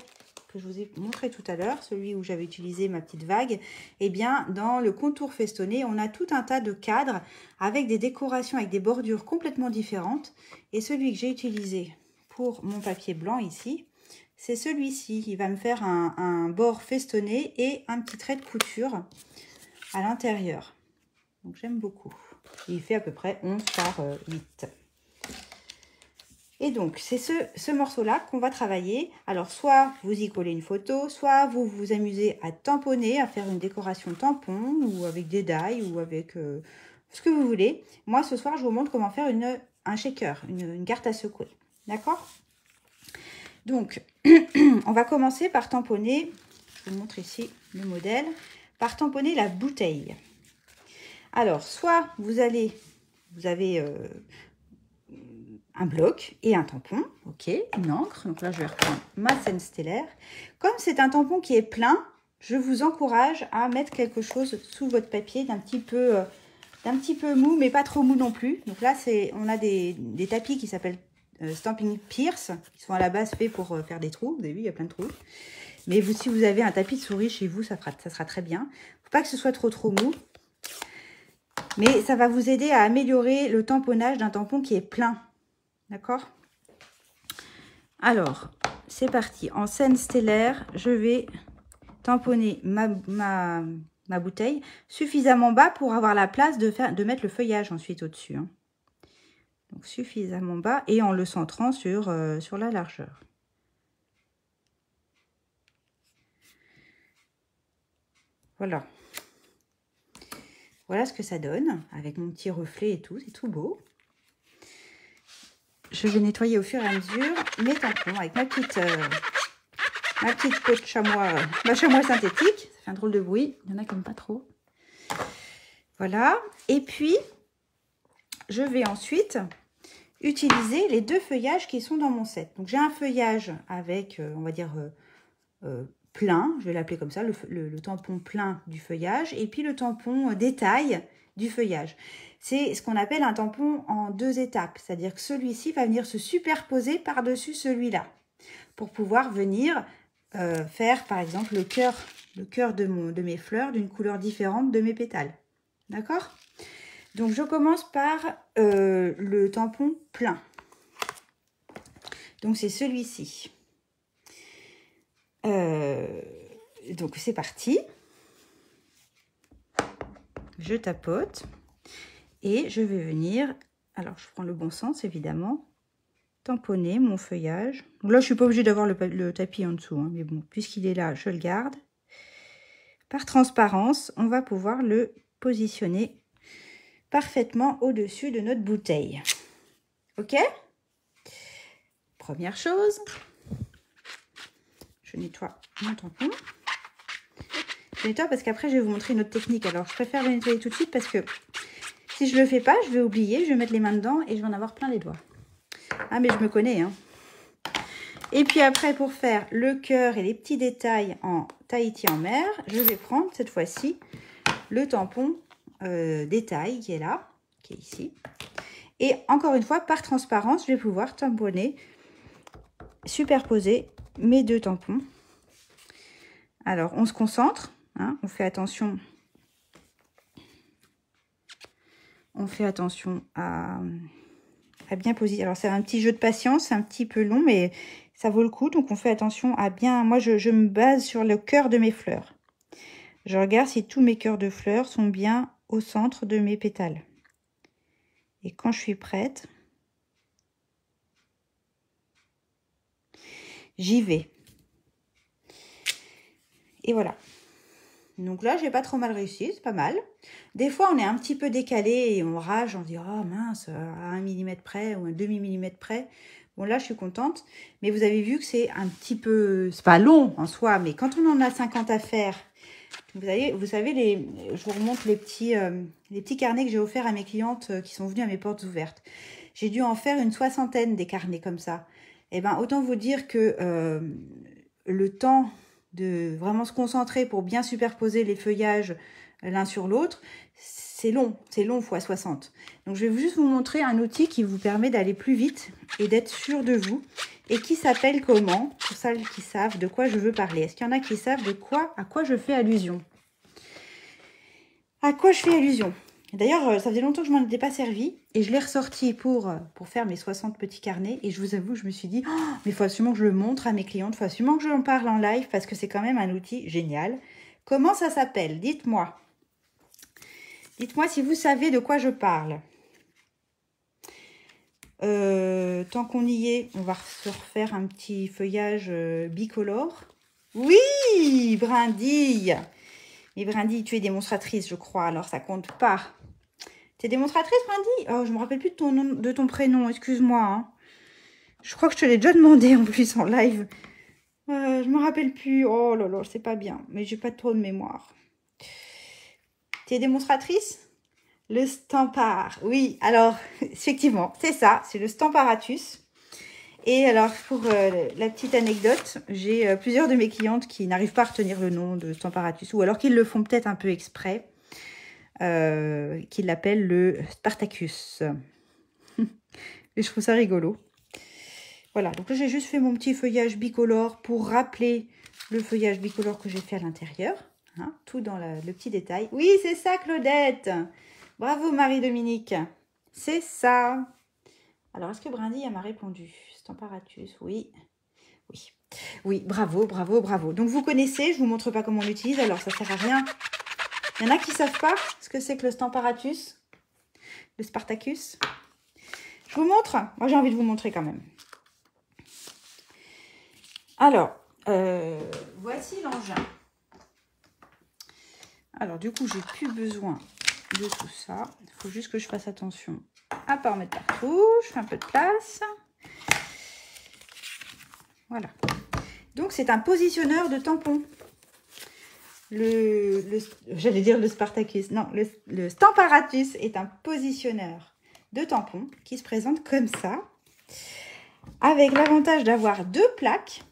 que je vous ai montré tout à l'heure, celui où j'avais utilisé ma petite vague, eh bien, dans le contour festonné, on a tout un tas de cadres avec des décorations, avec des bordures complètement différentes. Et celui que j'ai utilisé pour mon papier blanc ici, c'est celui-ci. Il va me faire un bord festonné et un petit trait de couture à l'intérieur. Donc, j'aime beaucoup. Il fait à peu près 11 par 8. Et donc, c'est ce morceau-là qu'on va travailler. Alors, soit vous y collez une photo, soit vous vous amusez à tamponner, à faire une décoration tampon, ou avec des die, ou avec ce que vous voulez. Moi, ce soir, je vous montre comment faire un shaker, une carte à secouer. D'accord? Donc, on va commencer par tamponner, je vous montre ici le modèle, par tamponner la bouteille. Alors, soit vous avez un bloc et un tampon, ok, une encre. Donc là, je vais reprendre ma scène stellaire. Comme c'est un tampon qui est plein, je vous encourage à mettre quelque chose sous votre papier d'un petit peu mou, mais pas trop mou non plus. Donc là, on a des tapis qui s'appellent Stampin' Pierce, qui sont à la base faits pour faire des trous. Vous avez vu, il y a plein de trous. Mais vous, si vous avez un tapis de souris chez vous, ça sera très bien. Faut pas que ce soit trop mou. Mais ça va vous aider à améliorer le tamponnage d'un tampon qui est plein. D'accord? Alors, c'est parti. En scène stellaire, je vais tamponner ma bouteille suffisamment bas pour avoir la place de mettre le feuillage ensuite au-dessus. Hein. Donc, suffisamment bas et en le centrant sur la largeur. Voilà. Voilà ce que ça donne avec mon petit reflet et tout. C'est tout beau. Je vais nettoyer au fur et à mesure mes tampons avec ma petite peau de chamois, ma chamois synthétique. Ça fait un drôle de bruit. Il y en a qui n'aiment pas trop. Voilà. Et puis, je vais ensuite utiliser les deux feuillages qui sont dans mon set. Donc, j'ai un feuillage avec, on va dire, plein. Je vais l'appeler comme ça, le tampon plein du feuillage. Et puis, le tampon détail du feuillage. C'est ce qu'on appelle un tampon en 2 étapes. C'est-à-dire que celui-ci va venir se superposer par-dessus celui-là. Pour pouvoir venir faire, par exemple, le cœur de mes fleurs d'une couleur différente de mes pétales. D'accord? Donc, je commence par le tampon plein. Donc, c'est celui-ci. Donc, c'est parti. Je tapote. Et je vais venir, alors je prends le bon sens évidemment, tamponner mon feuillage. Donc là, je ne suis pas obligée d'avoir le tapis en dessous, hein, mais bon, puisqu'il est là, je le garde. Par transparence, on va pouvoir le positionner parfaitement au-dessus de notre bouteille. Ok? Première chose, je nettoie mon tampon. Je nettoie parce qu'après, je vais vous montrer une autre technique. Alors, je préfère le nettoyer tout de suite parce que si je ne le fais pas, je vais oublier, je vais mettre les mains dedans et je vais en avoir plein les doigts. Ah, mais je me connais, hein. Et puis après, pour faire le cœur et les petits détails en Tahiti en mer, je vais prendre cette fois-ci le tampon détail qui est là, qui est ici. Et encore une fois, par transparence, je vais pouvoir tamponner, superposer mes deux tampons. Alors, on se concentre, hein, on fait attention. On fait attention à bien poser. Alors, c'est un petit jeu de patience, c'est un petit peu long, mais ça vaut le coup. Donc, on fait attention à bien... Moi, je me base sur le cœur de mes fleurs. Je regarde si tous mes cœurs de fleurs sont bien au centre de mes pétales. Et quand je suis prête, j'y vais. Et voilà. Donc là, j'ai pas trop mal réussi, c'est pas mal. Des fois, on est un petit peu décalé et on rage, on se dit « Oh mince, à 1 mm près ou un demi-millimètre près ». Bon, là, je suis contente. Mais vous avez vu que c'est un petit peu... C'est pas long en soi, mais quand on en a 50 à faire, vous savez je vous remonte les petits carnets que j'ai offerts à mes clientes qui sont venues à mes portes ouvertes. J'ai dû en faire une 60aine des carnets comme ça. Eh bien, autant vous dire que le temps de vraiment se concentrer pour bien superposer les feuillages l'un sur l'autre, c'est long fois 60. Donc, je vais juste vous montrer un outil qui vous permet d'aller plus vite et d'être sûr de vous et qui s'appelle comment, pour celles qui savent de quoi je veux parler. Est-ce qu'il y en a qui savent à quoi je fais allusion? À quoi je fais allusion? D'ailleurs, ça faisait longtemps que je m'en étais pas servi et je l'ai ressorti pour faire mes 60 petits carnets. Et je vous avoue, je me suis dit, oh, mais il faut absolument que je le montre à mes clientes, il faut absolument que je en parle en live parce que c'est quand même un outil génial. Comment ça s'appelle? Dites-moi. Dites-moi si vous savez de quoi je parle. Tant qu'on y est, on va se refaire un petit feuillage bicolore. Oui, Brindille. Mais Brindille, tu es démonstratrice, je crois, alors ça compte pas. Tu es démonstratrice, Brindille? Oh, je me rappelle plus de ton prénom, excuse-moi. Hein. Je crois que je te l'ai déjà demandé en plus en live. Je me rappelle plus. Oh là là, c'est pas bien, mais j'ai pas trop de mémoire. Tu es démonstratrice? Le Stampar, oui. Alors, effectivement, c'est ça, c'est le Stamparatus. Et alors, pour la petite anecdote, j'ai plusieurs de mes clientes qui n'arrivent pas à retenir le nom de Stamparatus, ou alors qu'ils le font peut-être un peu exprès, qui l'appellent le Spartacus. Et je trouve ça rigolo. Voilà, donc là j'ai juste fait mon petit feuillage bicolore pour rappeler le feuillage bicolore que j'ai fait à l'intérieur. Hein, tout dans le petit détail. Oui, c'est ça Claudette. Bravo Marie-Dominique. C'est ça. Alors, est-ce que Brindille m'a répondu? Stamparatus, oui. Oui. Oui, bravo, bravo, bravo. Donc, vous connaissez, je ne vous montre pas comment on l'utilise, alors ça ne sert à rien. Il y en a qui ne savent pas ce que c'est que le Stamparatus, le Spartacus. Je vous montre. Moi, j'ai envie de vous montrer quand même. Alors, voici l'engin. Alors, du coup, j'ai plus besoin de tout ça. Il faut juste que je fasse attention à ne pas en mettre partout. Je fais un peu de place. Voilà. Donc, c'est un positionneur de tampons. J'allais dire le Spartacus. Non, le Stamparatus est un positionneur de tampons qui se présente comme ça. Avec l'avantage d'avoir 2 plaques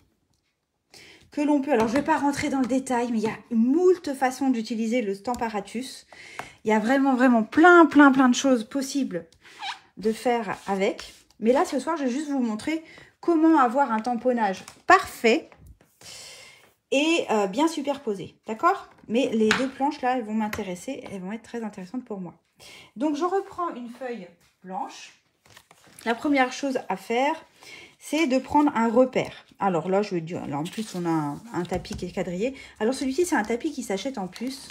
que l'on peut... Alors, je ne vais pas rentrer dans le détail, mais il y a moult façons d'utiliser le Stamparatus. Il y a vraiment plein de choses possibles de faire avec. Mais là, ce soir, je vais juste vous montrer comment avoir un tamponnage parfait et bien superposé. D'accord? Mais les 2 planches, là, elles vont m'intéresser. Elles vont être très intéressantes pour moi. Donc, je reprends une feuille blanche. La première chose à faire, c'est de prendre un repère. Alors là, je veux dire, là, en plus, on a un tapis qui est quadrillé. Alors, celui-ci, c'est un tapis qui s'achète en plus,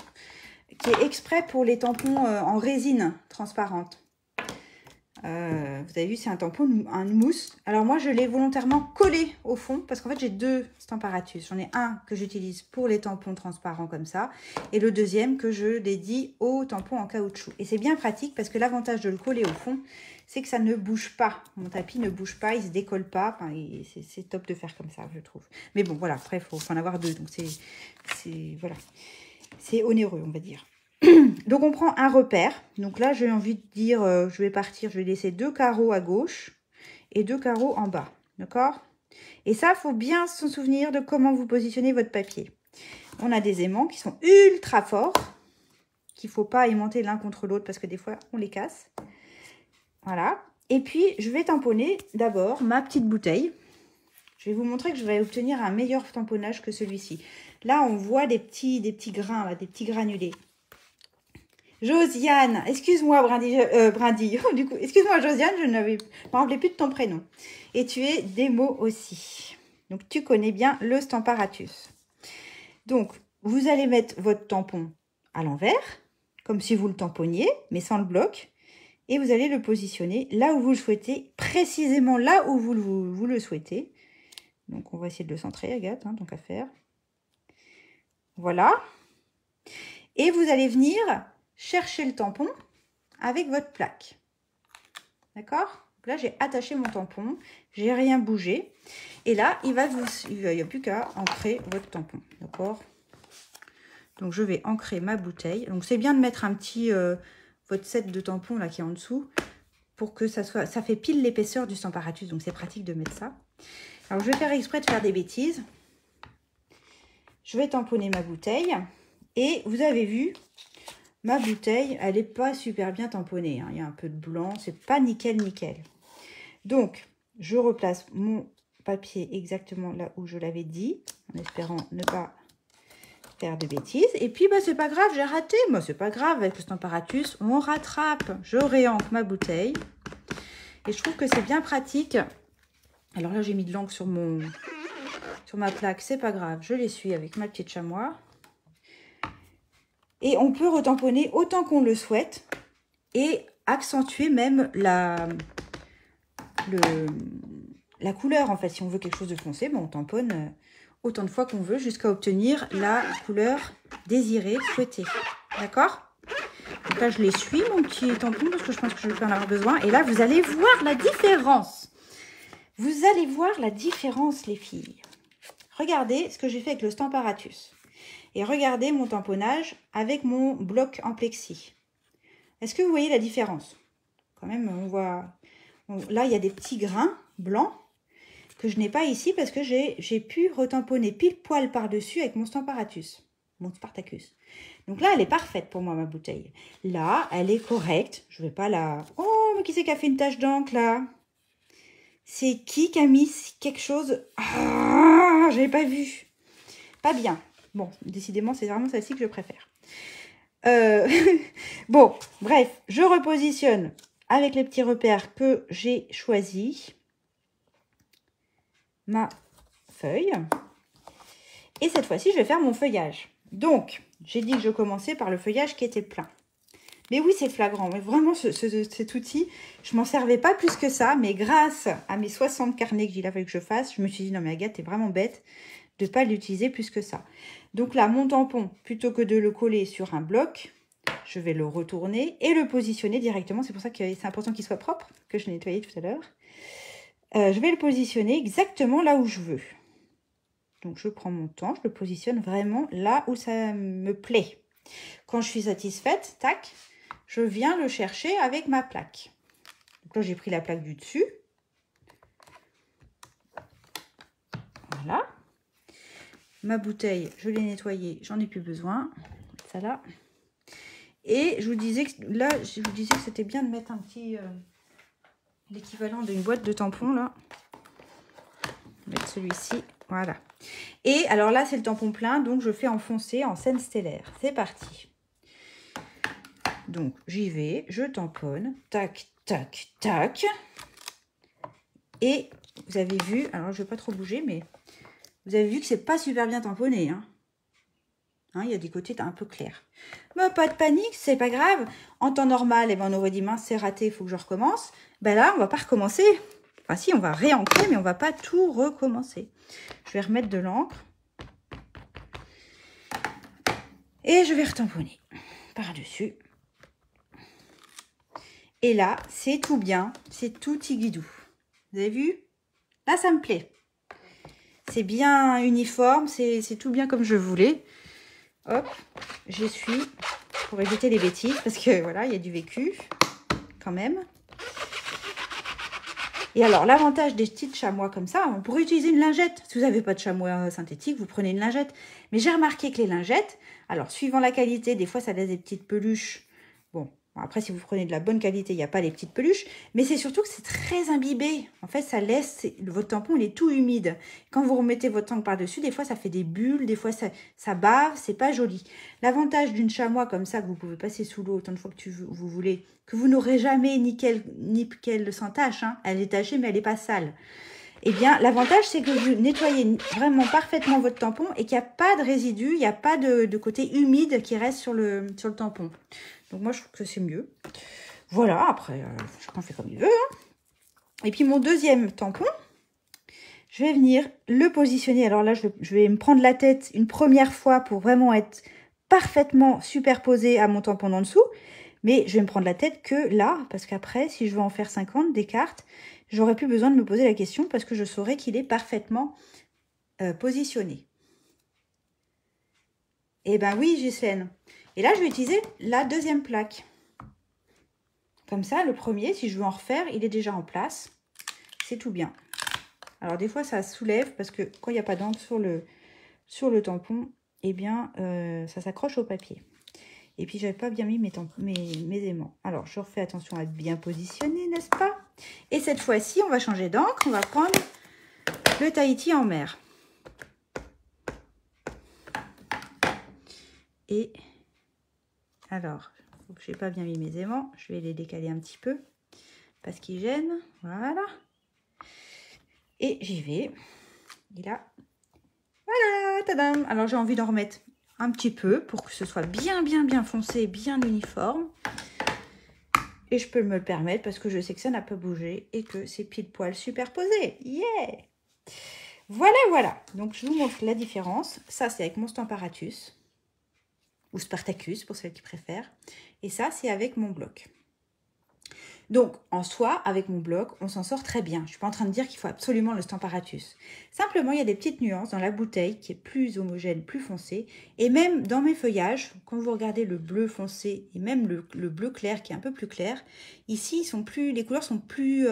qui est exprès pour les tampons en résine transparente. Vous avez vu, c'est un tampon, un mousse. Alors moi, je l'ai volontairement collé au fond parce qu'en fait, j'ai 2 Stamparatus. J'en ai un que j'utilise pour les tampons transparents comme ça et le deuxième que je dédie aux tampons en caoutchouc. Et c'est bien pratique parce que l'avantage de le coller au fond, c'est que ça ne bouge pas. Mon tapis ne bouge pas, il ne se décolle pas. Enfin, c'est top de faire comme ça, je trouve. Mais bon, voilà, après, il faut en avoir 2. Donc, voilà, c'est onéreux, on va dire. Donc, on prend un repère. Donc là, j'ai envie de dire, je vais laisser 2 carreaux à gauche et 2 carreaux en bas. D'accord? Et ça, il faut bien se souvenir de comment vous positionnez votre papier. On a des aimants qui sont ultra forts, qu'il ne faut pas aimanter l'un contre l'autre parce que des fois, on les casse. Voilà. Et puis, je vais tamponner d'abord ma petite bouteille. Je vais vous montrer que je vais obtenir un meilleur tamponnage que celui-ci. Là, on voit des petits grains, là, des petits granulés. Josiane, excuse-moi Brindille, du coup, excuse-moi Josiane, je ne me rappelais plus de ton prénom. Et tu es Démo aussi. Donc, tu connais bien le Stamparatus. Donc, vous allez mettre votre tampon à l'envers, comme si vous le tamponniez, mais sans le bloc. Et vous allez le positionner là où vous le souhaitez, précisément là où vous le souhaitez. Donc, on va essayer de le centrer, Agathe, hein, donc à faire. Voilà. Et vous allez venir chercher le tampon avec votre plaque. D'accord? Là, j'ai attaché mon tampon, j'ai rien bougé. Et là, il n'y a plus qu'à ancrer votre tampon. D'accord? Donc, je vais ancrer ma bouteille. Donc, c'est bien de mettre un petit, votre set de tampons là qui est en dessous pour que ça fait pile l'épaisseur du Stamparatus. Donc, c'est pratique de mettre ça. Alors, je vais faire exprès de faire des bêtises. Je vais tamponner ma bouteille. Et vous avez vu, ma bouteille, elle n'est pas super bien tamponnée. Hein. Il y a un peu de blanc, c'est pas nickel. Donc, je replace mon papier exactement là où je l'avais dit, en espérant ne pas faire de bêtises. Et puis, bah, c'est pas grave, j'ai raté. Moi, c'est pas grave, avec le Stamparatus, on rattrape. Je réancre ma bouteille. Et je trouve que c'est bien pratique. Alors là, j'ai mis de l'encre sur ma plaque, c'est pas grave. Je l'essuie avec ma petite chamois. Et on peut retamponner autant qu'on le souhaite et accentuer même la couleur. En fait, si on veut quelque chose de foncé, bon, on tamponne autant de fois qu'on veut jusqu'à obtenir la couleur désirée, souhaitée. D'accord? Donc là, je l'essuie, mon petit tampon, parce que je pense que je vais en avoir besoin. Et là, vous allez voir la différence. Vous allez voir la différence, les filles. Regardez ce que j'ai fait avec le Stamparatus. Et regardez mon tamponnage avec mon bloc en plexi. Est-ce que vous voyez la différence? Quand même, on voit... Là, il y a des petits grains blancs. que je n'ai pas ici parce que j'ai pu retamponner pile poil par-dessus avec mon Stamparatus, mon Spartacus. Donc là, elle est parfaite pour moi, ma bouteille. Là, elle est correcte. Je ne vais pas la... Oh, mais qui c'est qui a fait une tache d'encre, là? C'est qui a mis quelque chose? Ah, je n'avais pas vu. Pas bien. Bon, décidément, c'est vraiment celle-ci que je préfère. Bon, bref, je repositionne avec les petits repères que j'ai choisis ma feuille. Et cette fois-ci, je vais faire mon feuillage. Donc, j'ai dit que je commençais par le feuillage qui était plein. Mais oui, c'est flagrant. Mais vraiment, cet outil, je m'en servais pas plus que ça. Mais grâce à mes 60 carnets qu'il a fallu que je fasse, je me suis dit, non mais Agathe, t'es vraiment bête de ne pas l'utiliser plus que ça. Donc là, mon tampon, plutôt que de le coller sur un bloc, je vais le retourner et le positionner directement. C'est pour ça que c'est important qu'il soit propre, que je nettoyais tout à l'heure. Je vais le positionner exactement là où je veux. Donc, je prends mon temps, je le positionne vraiment là où ça me plaît. Quand je suis satisfaite, tac, je viens le chercher avec ma plaque. Donc là, j'ai pris la plaque du dessus. Voilà. Ma bouteille, je l'ai nettoyée, j'en ai plus besoin. Ça là. Et je vous disais que là, je vous disais que c'était bien de mettre un petit... l'équivalent d'une boîte de tampons, là. Je vais mettre celui-ci, voilà. Et alors là, c'est le tampon plein, donc je fais enfoncer en scène stellaire. C'est parti. Donc, j'y vais, je tamponne, tac, tac, tac. Et vous avez vu, alors je ne vais pas trop bouger, mais vous avez vu que c'est pas super bien tamponné, hein. Il y a des côtés un peu clairs. Mais pas de panique, c'est pas grave. En temps normal, eh ben, on aurait dit, mince, c'est raté, il faut que je recommence. Ben là, on va pas recommencer. Enfin si, on va réancrer, mais on va pas tout recommencer. Je vais remettre de l'encre. Et je vais retamponner par-dessus. Et là, c'est tout bien, c'est tout tigidou. Vous avez vu? Là, ça me plaît. C'est bien uniforme, c'est tout bien comme je voulais. Hop, j'essuie pour éviter les bêtises, parce que voilà, il y a du vécu, quand même. Et alors, l'avantage des petits chamois comme ça, on pourrait utiliser une lingette. Si vous n'avez pas de chamois synthétique, vous prenez une lingette. Mais j'ai remarqué que les lingettes, alors suivant la qualité, des fois ça laisse des petites peluches. Bon, après si vous prenez de la bonne qualité, il n'y a pas les petites peluches. Mais c'est surtout que c'est très imbibé. En fait, ça laisse, votre tampon, il est tout humide. Quand vous remettez votre encre par-dessus, des fois ça fait des bulles, des fois ça bave, c'est pas joli. L'avantage d'une chamois comme ça, que vous pouvez passer sous l'eau autant de fois que vous voulez, que vous n'aurez jamais nickel sans tache, hein. Elle est tachée mais elle n'est pas sale. Eh bien, l'avantage, c'est que vous nettoyez vraiment parfaitement votre tampon et qu'il n'y a pas de résidus, il n'y a pas de côté humide qui reste sur le tampon. Donc, moi, je trouve que c'est mieux. Voilà, après, chacun fait comme il veut, hein. Et puis, mon deuxième tampon, je vais venir le positionner. Alors là, je vais me prendre la tête une première fois pour vraiment être parfaitement superposé à mon tampon en dessous. Mais je vais me prendre la tête que là, parce qu'après, si je veux en faire 50 des cartes, j'aurai plus besoin de me poser la question parce que je saurai qu'il est parfaitement positionné. Eh ben oui, Ghislaine. Et là, je vais utiliser la deuxième plaque. Comme ça, le premier, si je veux en refaire, il est déjà en place. C'est tout bien. Alors, des fois, ça soulève parce que quand il n'y a pas d'encre sur le tampon, eh bien, ça s'accroche au papier. Et puis, j'avais pas bien mis mes aimants. Alors, je refais attention à être bien positionné, n'est-ce pas? Et cette fois-ci, on va changer d'encre. On va prendre le Tahiti en mer. Et alors, je n'ai pas bien mis mes aimants. Je vais les décaler un petit peu parce qu'ils gênent. Voilà. Et j'y vais. Et là, voilà, tadam! Alors, j'ai envie d'en remettre un petit peu pour que ce soit bien foncé, bien uniforme. Et je peux me le permettre parce que je sais que ça n'a pas bougé et que c'est pile poil superposé. Yeah! Voilà. Donc, je vous montre la différence. Ça, c'est avec mon Stamparatus ou Spartacus pour celles qui préfèrent. Et ça, c'est avec mon bloc. Donc, en soi, avec mon bloc, on s'en sort très bien. Je ne suis pas en train de dire qu'il faut absolument le Stamparatus. Simplement, il y a des petites nuances dans la bouteille qui est plus homogène, plus foncée. Et même dans mes feuillages, quand vous regardez le bleu foncé et même le bleu clair qui est un peu plus clair, ici, les couleurs sont plus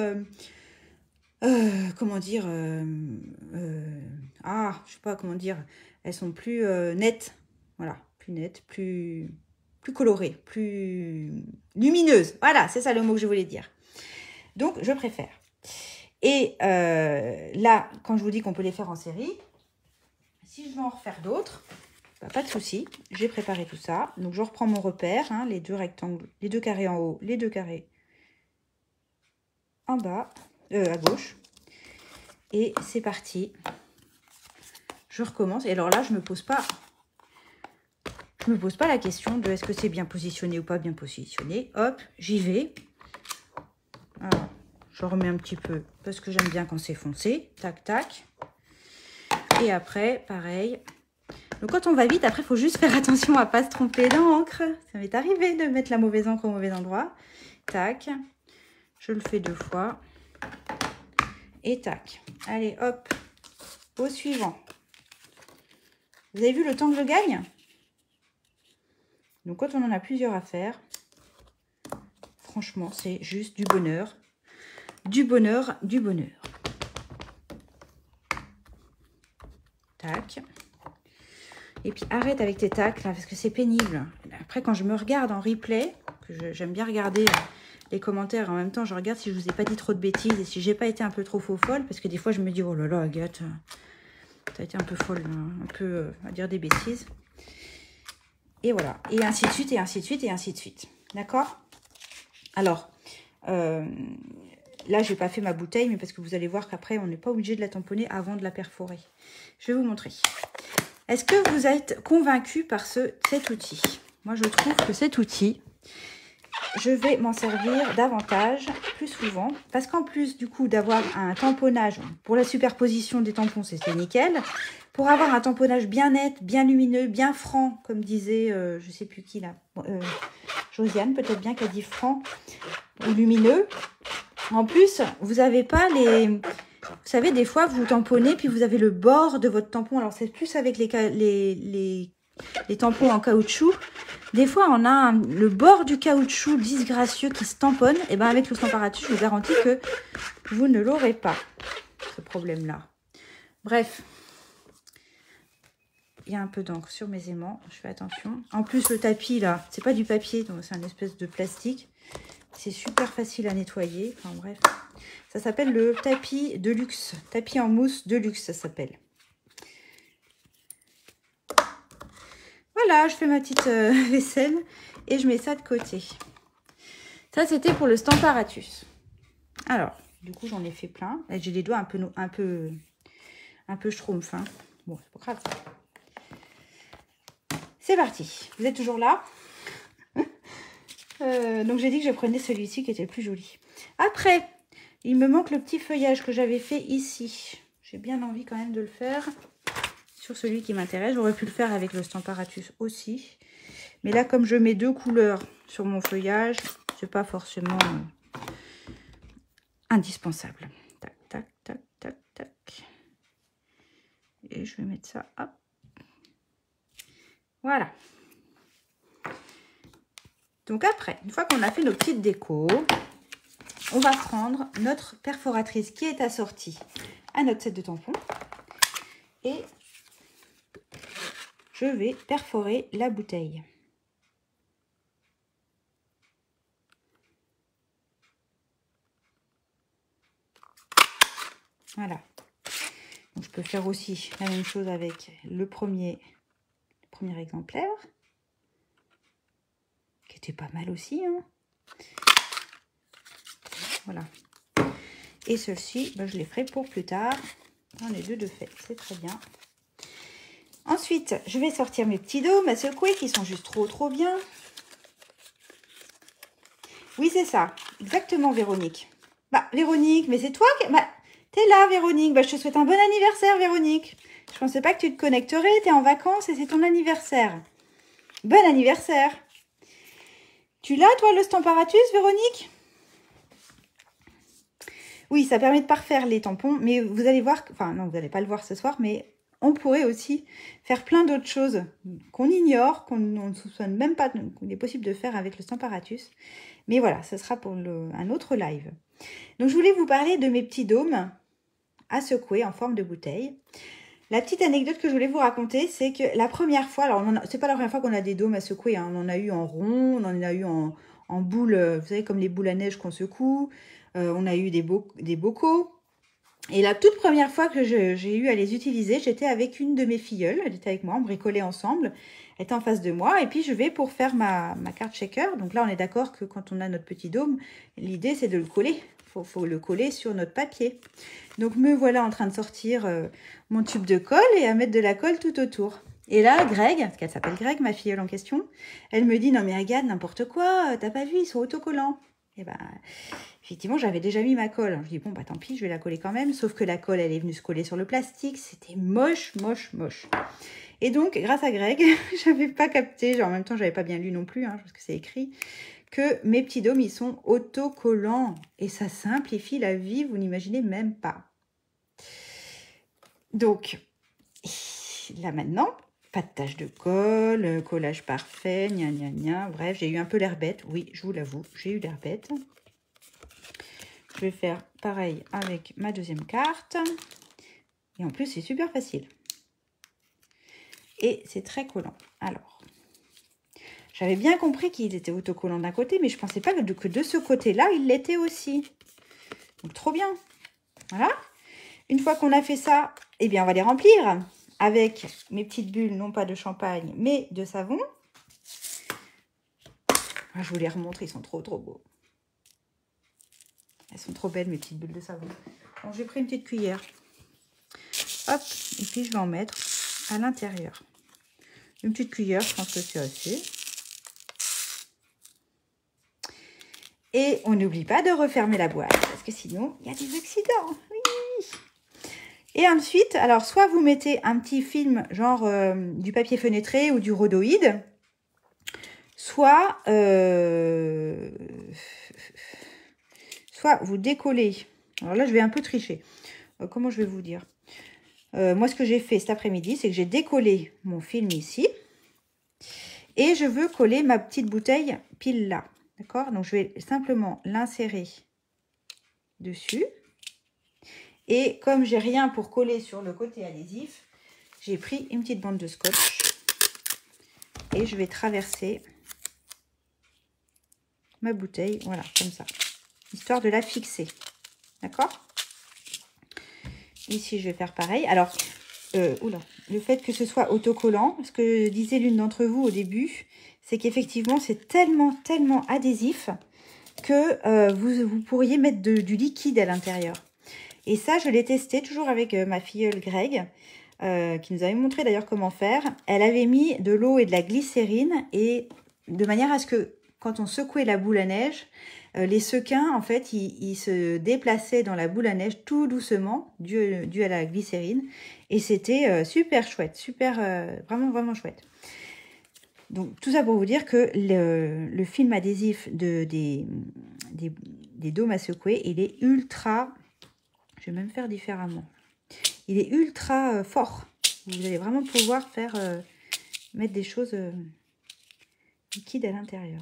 comment dire, je sais pas comment dire, elles sont plus nettes, voilà, plus nettes, plus colorées, plus lumineuses, voilà, c'est ça le mot que je voulais dire. Donc, je préfère. Et là, quand je vous dis qu'on peut les faire en série, si je veux en refaire d'autres, bah, pas de souci, j'ai préparé tout ça. Donc, je reprends mon repère, hein, les deux rectangles, les deux carrés en haut, les deux carrés en bas, à gauche. Et c'est parti. Je recommence. Et alors là, je me pose pas la question de est-ce que c'est bien positionné ou pas bien positionné. Hop, j'y vais. Alors, je remets un petit peu parce que j'aime bien quand c'est foncé. Tac, tac. Et après, pareil. Donc quand on va vite, après, il faut juste faire attention à ne pas se tromper d'encre. Ça m'est arrivé de mettre la mauvaise encre au mauvais endroit. Tac. Je le fais 2 fois. Et tac. Allez, hop. Au suivant. Vous avez vu le temps que je gagne? Donc quand on en a plusieurs à faire, franchement, c'est juste du bonheur. Du bonheur, du bonheur. Tac. Et puis arrête avec tes tacs là, parce que c'est pénible. Après, quand je me regarde en replay, que j'aime bien regarder les commentaires en même temps, je regarde si je vous ai pas dit trop de bêtises et si j'ai pas été un peu trop faux folle, parce que des fois je me dis oh là là Agathe, t'as été un peu folle, un peu à dire des bêtises. Et voilà, et ainsi de suite, et ainsi de suite, et ainsi de suite. D'accord? Alors, là, je n'ai pas fait ma bouteille, mais parce que vous allez voir qu'après, on n'est pas obligé de la tamponner avant de la perforer. Je vais vous montrer. Est-ce que vous êtes convaincu par cet outil? Moi, je trouve que cet outil, je vais m'en servir davantage, plus souvent, parce qu'en plus, du coup, d'avoir un tamponnage pour la superposition des tampons, c'était nickel. Pour avoir un tamponnage bien net, bien lumineux, bien franc, comme disait, je ne sais plus qui là, Josiane, peut-être bien qu'elle dit franc ou lumineux. En plus, vous n'avez pas les... Vous savez, des fois, vous tamponnez, puis vous avez le bord de votre tampon. Alors, c'est plus avec les tampons en caoutchouc. Des fois, on a le bord du caoutchouc disgracieux qui se tamponne. Et bien, avec le Stamparatus, je vous garantis que vous ne l'aurez pas, ce problème-là. Bref. Il y a un peu d'encre sur mes aimants. Je fais attention. En plus, le tapis, là, c'est pas du papier, donc c'est un espèce de plastique. C'est super facile à nettoyer. Enfin, bref. Ça s'appelle le tapis de luxe. Tapis en mousse de luxe, ça s'appelle. Voilà, je fais ma petite vaisselle et je mets ça de côté. Ça, c'était pour le Stamparatus. Alors, du coup, j'en ai fait plein. J'ai les doigts un peu schtroumpf, hein. Bon, c'est pas grave. C'est parti. Vous êtes toujours là? Donc, j'ai dit que je prenais celui-ci qui était le plus joli. Après, il me manque le petit feuillage que j'avais fait ici. J'ai bien envie quand même de le faire sur celui qui m'intéresse. J'aurais pu le faire avec le Stamparatus aussi. Mais là, comme je mets 2 couleurs sur mon feuillage, c'est pas forcément indispensable. Tac, tac, tac, tac, tac. Et je vais mettre ça, hop. Voilà. Donc après, une fois qu'on a fait nos petites décos, on va prendre notre perforatrice qui est assortie à notre set de tampons. Et je vais perforer la bouteille. Voilà. Donc, je peux faire aussi la même chose avec le premier exemplaire, qui était pas mal aussi, hein. Voilà. Et ceux-ci, ben, je les ferai pour plus tard. J'en ai 2 de fait, c'est très bien. Ensuite, je vais sortir mes petits dômes à secouer qui sont juste trop bien. Oui, c'est ça. Exactement, Véronique. Bah, Véronique, mais c'est toi qui... Bah, t'es là, Véronique. Bah, je te souhaite un bon anniversaire, Véronique. Je pensais pas que tu te connecterais. T'es en vacances et c'est ton anniversaire. Bon anniversaire. Tu l'as, toi, le Stamparatus, Véronique? Oui, ça permet de parfaire les tampons. Mais vous allez voir... Enfin, non, vous n'allez pas le voir ce soir, mais... On pourrait aussi faire plein d'autres choses qu'on ignore, qu'on ne soupçonne même pas qu'il est possible de faire avec le Stamparatus. Mais voilà, ce sera pour un autre live. Donc, je voulais vous parler de mes petits dômes à secouer en forme de bouteille. La petite anecdote que je voulais vous raconter, c'est que la première fois, alors c'est pas la première fois qu'on a des dômes à secouer, hein, on en a eu en rond, on en a eu en boule, vous savez, comme les boules à neige qu'on secoue, on a eu des bocaux. Et la toute première fois que j'ai eu à les utiliser, j'étais avec une de mes filleules, elle était avec moi, on bricolait ensemble, elle était en face de moi, et puis je vais pour faire ma carte shaker. Donc là, on est d'accord que quand on a notre petit dôme, l'idée c'est de le coller. Faut le coller sur notre papier. Donc me voilà en train de sortir mon tube de colle et à mettre de la colle tout autour. Et là, Greg, parce qu'elle s'appelle Greg, ma filleule en question, elle me dit « Non mais regarde, n'importe quoi, t'as pas vu, ils sont autocollants. » Et ben, effectivement, j'avais déjà mis ma colle. Je dis « Bon, bah tant pis, je vais la coller quand même. » Sauf que la colle, elle est venue se coller sur le plastique. C'était moche, moche, moche. Et donc, grâce à Greg, j'avais pas capté, en même temps, j'avais pas bien lu non plus, hein, parce que c'est écrit, que mes petits dômes, ils sont autocollants. Et ça simplifie la vie, vous n'imaginez même pas. Donc, là maintenant, pas de tache de colle, collage parfait, gna gna gna. Bref, j'ai eu un peu l'air bête. Oui, je vous l'avoue, j'ai eu l'air bête. Je vais faire pareil avec ma deuxième carte. Et en plus, c'est super facile. Et c'est très collant. Alors, j'avais bien compris qu'il était autocollant d'un côté, mais je ne pensais pas que de ce côté-là, il l'était aussi. Donc, trop bien. Voilà. Une fois qu'on a fait ça, eh bien, on va les remplir avec mes petites bulles, non pas de champagne, mais de savon. Ah, je vous les remontre, ils sont trop beaux. Elles sont trop belles, mes petites bulles de savon. Bon, j'ai pris une petite cuillère. Hop, et puis je vais en mettre à l'intérieur. Une petite cuillère, je pense que c'est assez. Et on n'oublie pas de refermer la boîte, parce que sinon, il y a des accidents. Oui. Et ensuite, alors, soit vous mettez un petit film, genre du papier fenêtré ou du rhodoïde, soit vous décollez. Alors là, je vais un peu tricher. Comment je vais vous dire? Moi, ce que j'ai fait cet après-midi, c'est que j'ai décollé mon film ici. Et je veux coller ma petite bouteille pile là. D'accord? Donc, je vais simplement l'insérer dessus. Et comme j'ai rien pour coller sur le côté adhésif, j'ai pris une petite bande de scotch. Et je vais traverser ma bouteille, voilà, comme ça. Histoire de la fixer. D'accord? Ici, je vais faire pareil. Alors, le fait que ce soit autocollant, ce que disait l'une d'entre vous au début, c'est qu'effectivement, c'est tellement adhésif que vous pourriez mettre du liquide à l'intérieur. Et ça, je l'ai testé toujours avec ma filleule Greg, qui nous avait montré d'ailleurs comment faire. Elle avait mis de l'eau et de la glycérine, et de manière à ce que quand on secouait la boule à neige, les sequins, en fait, ils se déplaçaient dans la boule à neige tout doucement, dû à la glycérine. Et c'était super chouette, vraiment chouette. Donc, tout ça pour vous dire que le film adhésif des dômes à secouer, il est ultra... Je vais même faire différemment. Il est ultra fort. Vous allez vraiment pouvoir mettre des choses liquides à l'intérieur.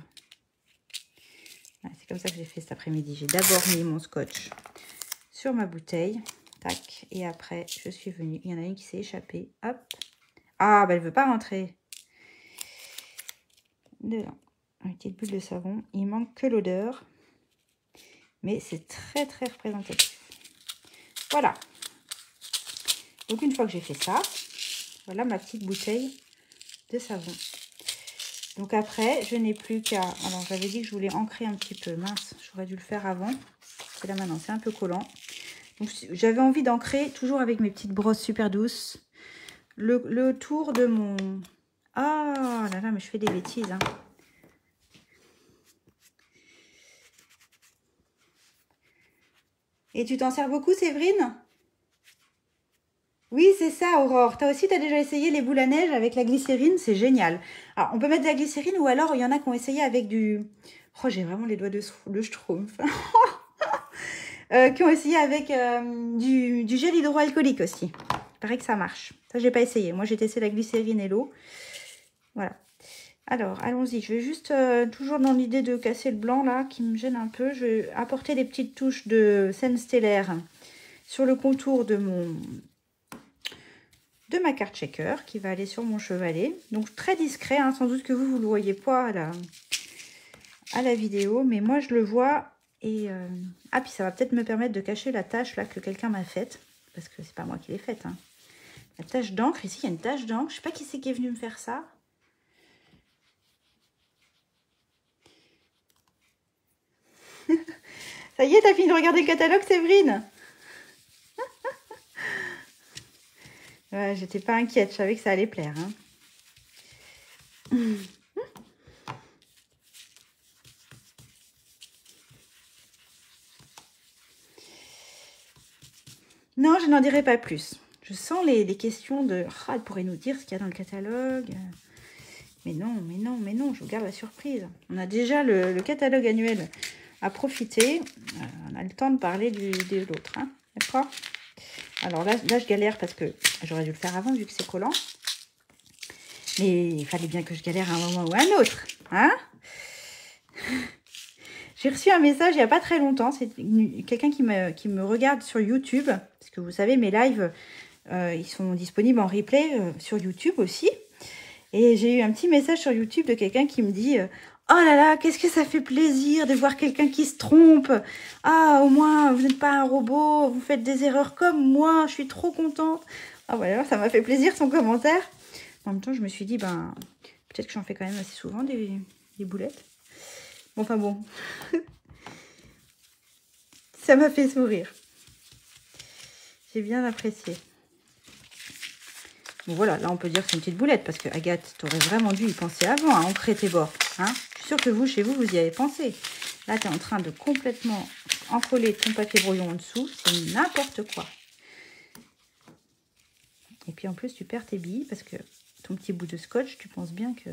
Voilà, c'est comme ça que j'ai fait cet après-midi. J'ai d'abord mis mon scotch sur ma bouteille. Tac. Et après, je suis venue. Il y en a une qui s'est échappée. Hop. Ah, bah, elle ne veut pas rentrer. Dedans. Une petite bulle de savon. Il manque que l'odeur. Mais c'est très représentatif. Voilà. Donc, une fois que j'ai fait ça, voilà ma petite bouteille de savon. Donc après, je n'ai plus qu'à... Alors, j'avais dit que je voulais ancrer un petit peu. Mince, j'aurais dû le faire avant. Et là, maintenant, c'est un peu collant. Donc, j'avais envie d'ancrer, toujours avec mes petites brosses super douces, le tour de mon... Ah là là, mais je fais des bêtises, hein. Et tu t'en sers beaucoup, Séverine? Oui, c'est ça, Aurore. Toi aussi, tu as déjà essayé les boules à neige avec la glycérine, c'est génial. Alors, on peut mettre de la glycérine ou alors, il y en a qui ont essayé avec du... Oh, j'ai vraiment les doigts de Schtroumpf. Qui ont essayé avec du gel hydroalcoolique aussi. Il paraît que ça marche. Ça, j'ai pas essayé. Moi, j'ai testé la glycérine et l'eau. Voilà. Alors, allons-y. Je vais juste, toujours dans l'idée de casser le blanc, là, qui me gêne un peu. Je vais apporter des petites touches de scène stellaire sur le contour de ma carte shaker, qui va aller sur mon chevalet. Donc, très discret, hein, sans doute que vous ne le voyez pas à la vidéo, mais moi, je le vois. Et, ah, puis ça va peut-être me permettre de cacher la tache, là, que quelqu'un m'a faite. Parce que c'est pas moi qui l'ai faite, hein. La tache d'encre, ici, il y a une tache d'encre. Je sais pas qui c'est qui est venu me faire ça. Ça y est, t'as fini de regarder le catalogue, Séverine? Ouais, j'étais pas inquiète, je savais que ça allait plaire, hein. Non, je n'en dirai pas plus. Je sens les questions de « Ah, elle pourrait nous dire ce qu'il y a dans le catalogue. » Mais non, mais non, mais non, je vous garde la surprise. On a déjà le catalogue annuel à profiter. On a le temps de parler de l'autre, hein. D'accord? Alors là, je galère parce que j'aurais dû le faire avant vu que c'est collant. Mais il fallait bien que je galère à un moment ou à un autre, hein? J'ai reçu un message il n'y a pas très longtemps. C'est quelqu'un qui me regarde sur YouTube. Parce que vous savez, mes lives, ils sont disponibles en replay sur YouTube aussi. Et j'ai eu un petit message sur YouTube de quelqu'un qui me dit « Oh là là, qu'est-ce que ça fait plaisir de voir quelqu'un qui se trompe. Ah, au moins, vous n'êtes pas un robot, vous faites des erreurs comme moi, je suis trop contente. » Ah voilà, ça m'a fait plaisir son commentaire. En même temps, je me suis dit, ben, peut-être que j'en fais quand même assez souvent des boulettes. Bon, enfin bon. Ça m'a fait sourire. J'ai bien apprécié. Bon voilà, là on peut dire que c'est une petite boulette parce que Agathe, t'aurais vraiment dû y penser avant à ancrer tes bords. Hein, je suis sûre que vous, chez vous, vous y avez pensé. Là, tu es en train de complètement encoller ton papier brouillon en dessous. C'est n'importe quoi. Et puis en plus, tu perds tes billes parce que ton petit bout de scotch, tu penses bien que...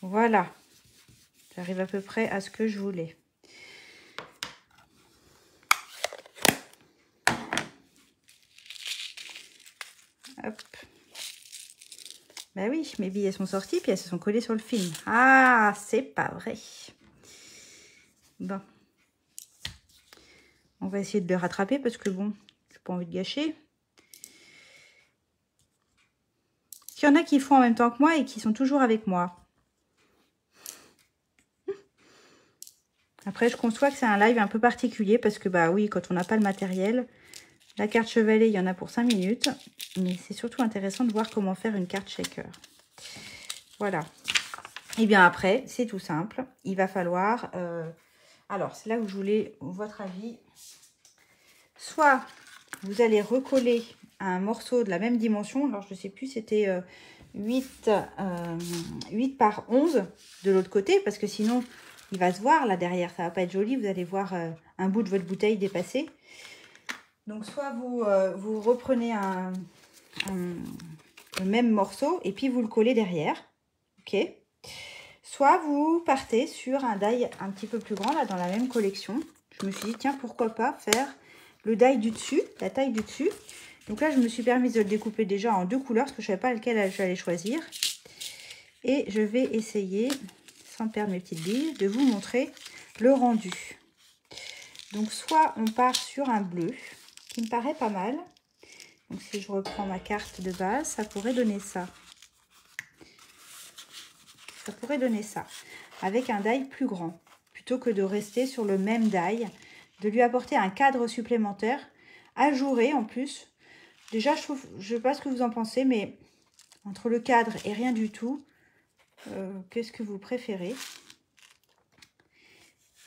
Voilà. J'arrive à peu près à ce que je voulais. Hop. Ben oui, mes billes, elles sont sorties, puis elles se sont collées sur le film. Ah, c'est pas vrai. Bon. On va essayer de le rattraper parce que bon, j'ai pas envie de gâcher. Il y en a qui font en même temps que moi et qui sont toujours avec moi. Après, je conçois que c'est un live un peu particulier parce que, bah oui, quand on n'a pas le matériel, la carte chevalet, il y en a pour 5 minutes. Mais c'est surtout intéressant de voir comment faire une carte shaker. Voilà. Et bien après, c'est tout simple. Il va falloir... alors, c'est là où je voulais votre avis. Soit vous allez recoller un morceau de la même dimension. Alors, je ne sais plus, c'était 8 par 11 de l'autre côté. Parce que sinon, il va se voir là derrière. Ça ne va pas être joli. Vous allez voir un bout de votre bouteille dépasser. Donc, soit vous reprenez le même morceau et puis vous le collez derrière. OK. Soit vous partez sur un die un petit peu plus grand, là, dans la même collection. Je me suis dit, tiens, pourquoi pas faire le die du dessus, la taille du dessus. Donc là, je me suis permise de le découper déjà en 2 couleurs, parce que je ne savais pas lequel j'allais choisir. Et je vais essayer, sans perdre mes petites billes, de vous montrer le rendu. Donc, soit on part sur un bleu, qui me paraît pas mal. Donc, si je reprends ma carte de base, ça pourrait donner ça. Ça pourrait donner ça, avec un die plus grand, plutôt que de rester sur le même die, de lui apporter un cadre supplémentaire, ajouré en plus. Déjà, je ne sais pas ce que vous en pensez, mais entre le cadre et rien du tout, qu'est-ce que vous préférez?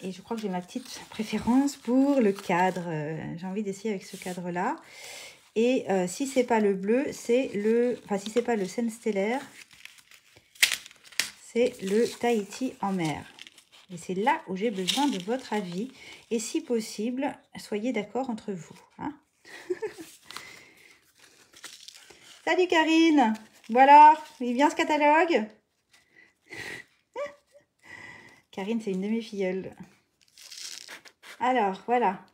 Et je crois que j'ai ma petite préférence pour le cadre. J'ai envie d'essayer avec ce cadre-là. Et si c'est pas le bleu, c'est le... Enfin, si c'est pas le scène stellaire, c'est le Tahiti en mer. Et c'est là où j'ai besoin de votre avis. Et si possible, soyez d'accord entre vous. Hein. Salut Karine. Voilà, il est bien ce catalogue. Karine, c'est une de mes filleules. Alors, voilà.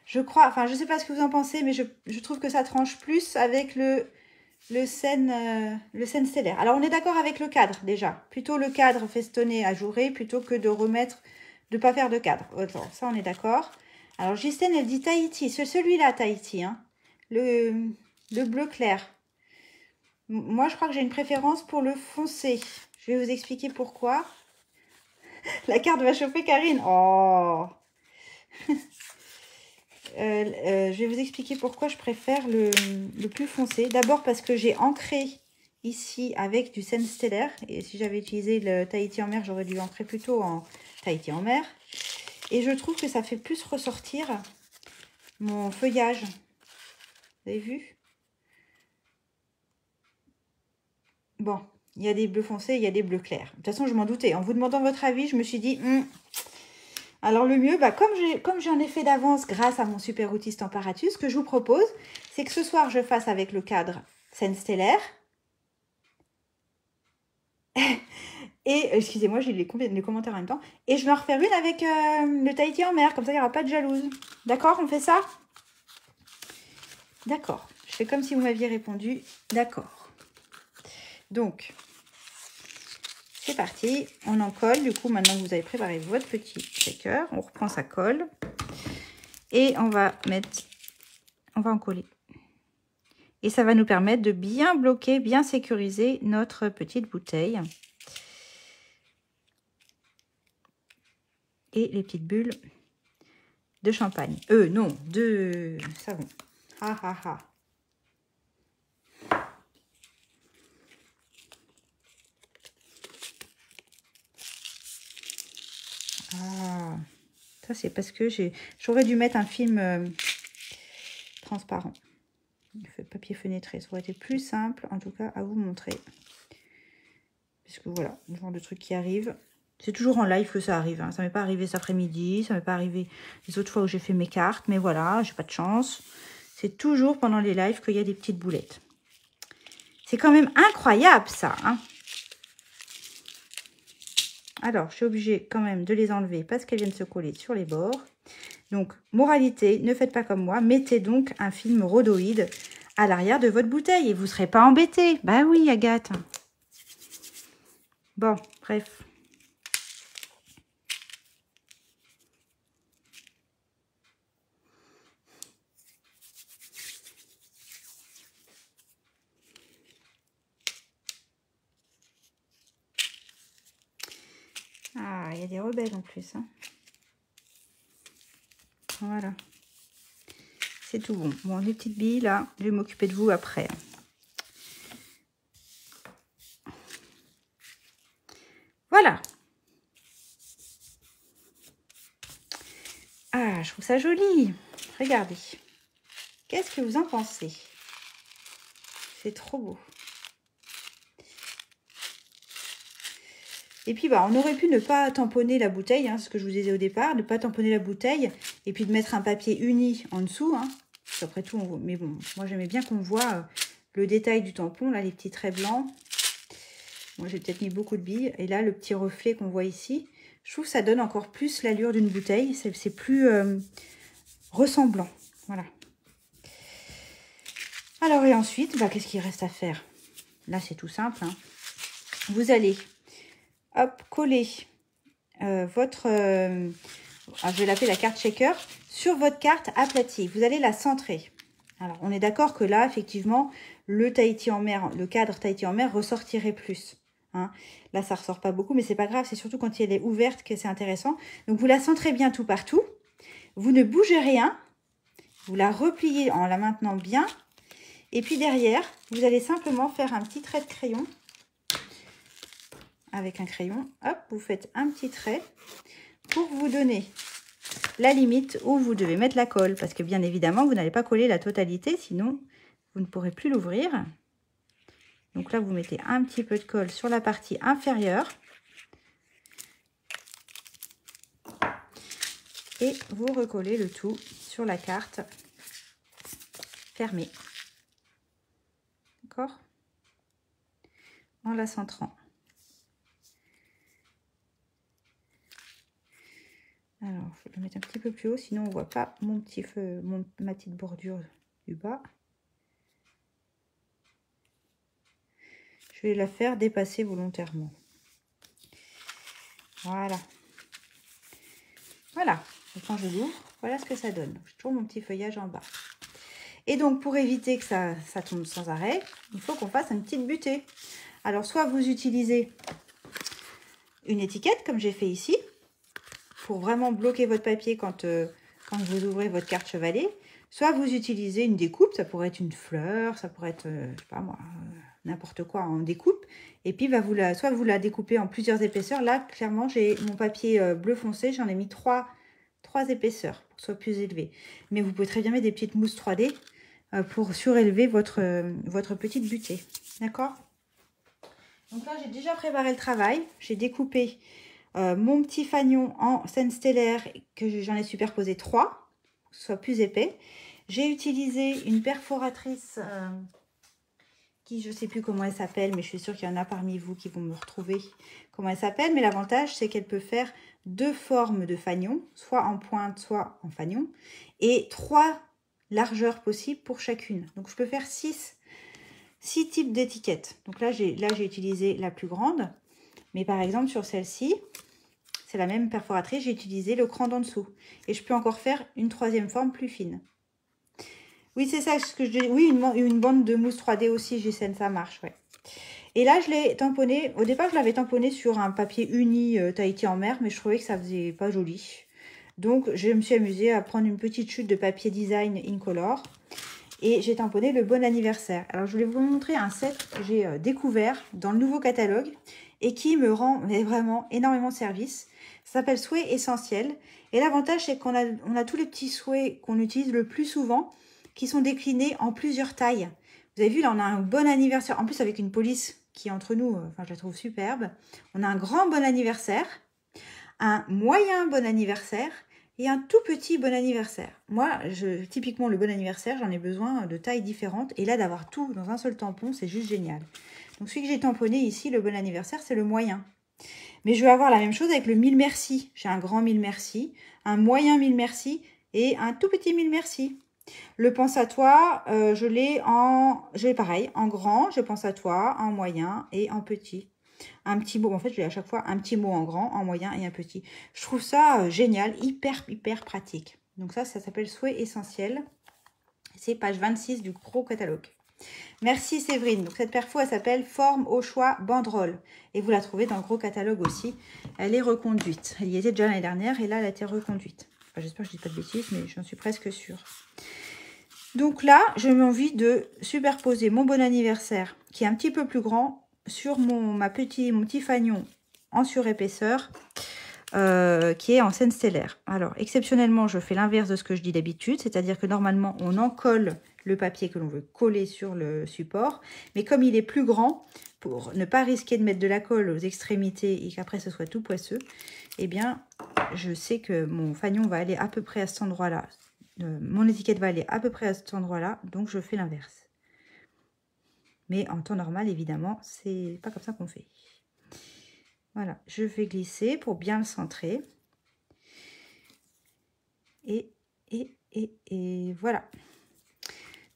Je crois, enfin, je ne sais pas ce que vous en pensez, mais je trouve que ça tranche plus avec le le scène stellaire. Alors, on est d'accord avec le cadre, déjà. Plutôt le cadre festonné ajouré, plutôt que de remettre, de pas faire de cadre. Attends, ça, on est d'accord. Alors, Justine, elle dit Tahiti. C'est celui-là, Tahiti. Hein. Le bleu clair. Moi, je crois que j'ai une préférence pour le foncé. Je vais vous expliquer pourquoi. La carte va chauffer Karine. Oh je vais vous expliquer pourquoi je préfère le plus foncé. D'abord parce que j'ai ancré ici avec du scène stellaire. Et si j'avais utilisé le Tahiti en mer, j'aurais dû ancrer plutôt en Tahiti en mer. Et je trouve que ça fait plus ressortir mon feuillage. Vous avez vu? Bon, il y a des bleus foncés, il y a des bleus clairs. De toute façon, je m'en doutais. En vous demandant votre avis, je me suis dit... Alors le mieux, comme j'en ai fait d'avance grâce à mon super outil Stamparatus, ce que je vous propose, c'est que ce soir, je fasse avec le cadre scène stellaire. Et, excusez-moi, j'ai les commentaires en même temps. Et je vais en refaire une avec le Tahiti en mer, comme ça, il n'y aura pas de jalouse. D'accord, on fait ça? D'accord. Je fais comme si vous m'aviez répondu. D'accord. Donc, c'est parti. On en colle. Du coup, maintenant que vous avez préparé votre petit shaker, on reprend sa colle. Et on va en coller. Et ça va nous permettre de bien bloquer, bien sécuriser notre petite bouteille. Et les petites bulles de champagne. Non, de savon. Ha ha ha. Ah, ça c'est parce que j'aurais dû mettre un film transparent. Papier fenêtré, ça aurait été plus simple, en tout cas, à vous montrer. Parce que voilà, le genre de truc qui arrive. C'est toujours en live que ça arrive. Hein. Ça m'est pas arrivé cet après-midi, ça m'est pas arrivé les autres fois où j'ai fait mes cartes. Mais voilà, j'ai pas de chance. C'est toujours pendant les lives qu'il y a des petites boulettes. C'est quand même incroyable, ça. Hein. Alors, je suis obligée quand même de les enlever parce qu'elles viennent se coller sur les bords. Donc, moralité, ne faites pas comme moi. Mettez donc un film rhodoïde à l'arrière de votre bouteille et vous ne serez pas embêté. Bah oui, Agathe. Bon, bref. Ah, il y a des rebelles en plus. Hein. Voilà. C'est tout bon. Bon, les petites billes, là, je vais m'occuper de vous après. Voilà. Ah, je trouve ça joli. Regardez. Qu'est-ce que vous en pensez? C'est trop beau. Et puis, bah, on aurait pu ne pas tamponner la bouteille, hein, ce que je vous disais au départ, ne pas tamponner la bouteille, et puis de mettre un papier uni en dessous. Hein. Après tout, mais bon, moi j'aimais bien qu'on voit le détail du tampon, là, les petits traits blancs. Moi, j'ai peut-être mis beaucoup de billes. Et là, le petit reflet qu'on voit ici, je trouve que ça donne encore plus l'allure d'une bouteille. C'est plus ressemblant. Voilà. Alors, et ensuite, bah, qu'est-ce qu'il reste à faire? Là, c'est tout simple. Hein. Vous allez... hop, coller votre, je vais l'appeler la carte shaker, sur votre carte aplatie. Vous allez la centrer. Alors, on est d'accord que là, effectivement, le Tahiti en mer, le cadre Tahiti en mer ressortirait plus. Hein. Là, ça ressort pas beaucoup, mais c'est pas grave. C'est surtout quand elle est ouverte que c'est intéressant. Donc, vous la centrez bien tout partout. Vous ne bougez rien. Vous la repliez en la maintenant bien. Et puis derrière, vous allez simplement faire un petit trait de crayon. Avec un crayon, hop, vous faites un petit trait pour vous donner la limite où vous devez mettre la colle. Parce que bien évidemment, vous n'allez pas coller la totalité, sinon vous ne pourrez plus l'ouvrir. Donc là, vous mettez un petit peu de colle sur la partie inférieure. Et vous recollez le tout sur la carte fermée. D'accord? En la centrant. Alors, je vais le mettre un petit peu plus haut, sinon on ne voit pas mon petit feu, ma petite bordure du bas. je vais la faire dépasser volontairement. Voilà. Voilà. Et quand je l'ouvre, voilà ce que ça donne. J'ai toujours mon petit feuillage en bas. Et donc, pour éviter que ça tombe sans arrêt, il faut qu'on fasse une petite butée. Alors, soit vous utilisez une étiquette, comme j'ai fait ici, pour vraiment bloquer votre papier quand vous ouvrez votre carte chevalet. Soit vous utilisez une découpe, ça pourrait être une fleur, ça pourrait être, je sais pas moi, n'importe quoi en découpe. Et puis, bah, soit vous la découpez en plusieurs épaisseurs. Là, clairement, j'ai mon papier bleu foncé, j'en ai mis trois épaisseurs pour que ce soit plus élevé. Mais vous pouvez très bien mettre des petites mousses 3D pour surélever votre petite butée. D'accord? Donc là, j'ai déjà préparé le travail. J'ai découpé mon petit fanion en scène stellaire, que j'en ai superposé 3, pour que ce soit plus épais. J'ai utilisé une perforatrice qui, je ne sais plus comment elle s'appelle, mais je suis sûre qu'il y en a parmi vous qui vont me retrouver comment elle s'appelle. Mais l'avantage, c'est qu'elle peut faire 2 formes de fanion, soit en pointe, soit en fanion, et 3 largeurs possibles pour chacune. Donc, je peux faire 6 types d'étiquettes. Donc là, j'ai utilisé la plus grande, mais par exemple, sur celle-ci, c'est la même perforatrice, j'ai utilisé le cran d'en dessous. Et je peux encore faire une 3e forme plus fine. Oui, c'est ça ce que je dis. Oui, une bande de mousse 3D aussi, Gisèle, ça marche, ouais. Et là, je l'ai tamponné. Au départ, je l'avais tamponné sur un papier uni Tahiti en mer, mais je trouvais que ça faisait pas joli. Donc, je me suis amusée à prendre une petite chute de papier design Incolor. Et j'ai tamponné le bon anniversaire. Alors, je voulais vous montrer un set que j'ai découvert dans le nouveau catalogue et qui me rend vraiment énormément de service. Ça s'appelle Souhait Essentiel. Et l'avantage, c'est qu'on a tous les petits souhaits qu'on utilise le plus souvent qui sont déclinés en plusieurs tailles. Vous avez vu, là, on a un bon anniversaire. En plus, avec une police qui, entre nous, enfin, je la trouve superbe. On a un grand bon anniversaire, un moyen bon anniversaire et un tout petit bon anniversaire. Moi, typiquement, le bon anniversaire, j'en ai besoin de tailles différentes. Et là, d'avoir tout dans un seul tampon, c'est juste génial. Donc, celui que j'ai tamponné ici, le bon anniversaire, c'est le moyen. Mais je vais avoir la même chose avec le 1000 merci. J'ai un grand 1000 merci, un moyen 1000 merci et un tout petit 1000 merci. Le pense à toi, je l'ai pareil, en grand, je pense à toi, en moyen et en petit. Un petit mot, en fait, je l'ai à chaque fois un petit mot en grand, en moyen et un petit. Je trouve ça génial, hyper pratique. Donc ça s'appelle Souhait Essentiel. C'est page 26 du gros catalogue. Merci Séverine. Donc cette perfo, elle s'appelle Forme au choix banderole. Et vous la trouvez dans le gros catalogue aussi. Elle est reconduite. Elle y était déjà l'année dernière et là, elle a été reconduite. Enfin, j'espère que je ne dis pas de bêtises, mais j'en suis presque sûre. Donc là, j'ai envie de superposer mon bon anniversaire, qui est un petit peu plus grand, sur mon petit fanion en surépaisseur, qui est en scène stellaire. Alors, exceptionnellement, je fais l'inverse de ce que je dis d'habitude, c'est-à-dire que normalement, on encolle le papier que l'on veut coller sur le support, mais comme il est plus grand, pour ne pas risquer de mettre de la colle aux extrémités et qu'après ce soit tout poisseux, eh bien, je sais que mon fanion va aller à peu près à cet endroit-là. Mon étiquette va aller à peu près à cet endroit-là, donc je fais l'inverse. Mais en temps normal, évidemment, c'est pas comme ça qu'on fait. Voilà, je vais glisser pour bien le centrer. Et voilà.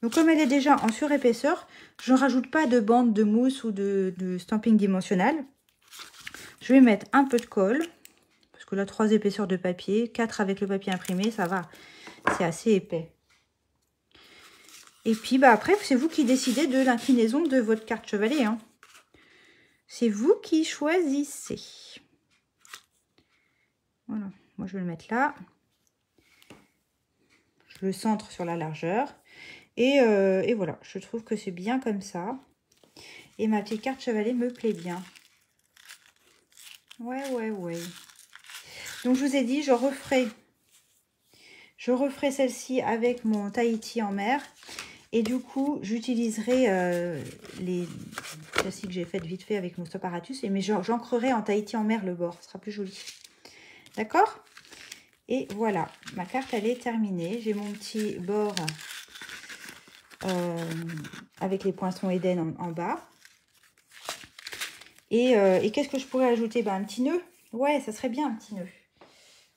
Donc, comme elle est déjà en surépaisseur, je ne rajoute pas de bande de mousse ou de stamping dimensionnel. Je vais mettre un peu de colle, parce que là, 3 épaisseurs de papier, 4 avec le papier imprimé, ça va. C'est assez épais. Et puis, bah, après, c'est vous qui décidez de l'inclinaison de votre carte chevalet. Hein. C'est vous qui choisissez. Voilà. Moi, je vais le mettre là. Je le centre sur la largeur. Et voilà, je trouve que c'est bien comme ça. Et ma petite carte chevalet me plaît bien. Ouais. Donc, je vous ai dit, je referai celle-ci avec mon Tahiti en mer. Et du coup, j'utiliserai les celles-ci que j'ai faites vite fait avec mon Stoparatus. Mais j'ancrerai en Tahiti en mer le bord. Ce sera plus joli. D'accord? Et voilà, ma carte, elle est terminée. J'ai mon petit bord avec les poinçons Eden en bas. Et qu'est-ce que je pourrais ajouter? Un petit nœud. Ouais, ça serait bien un petit nœud.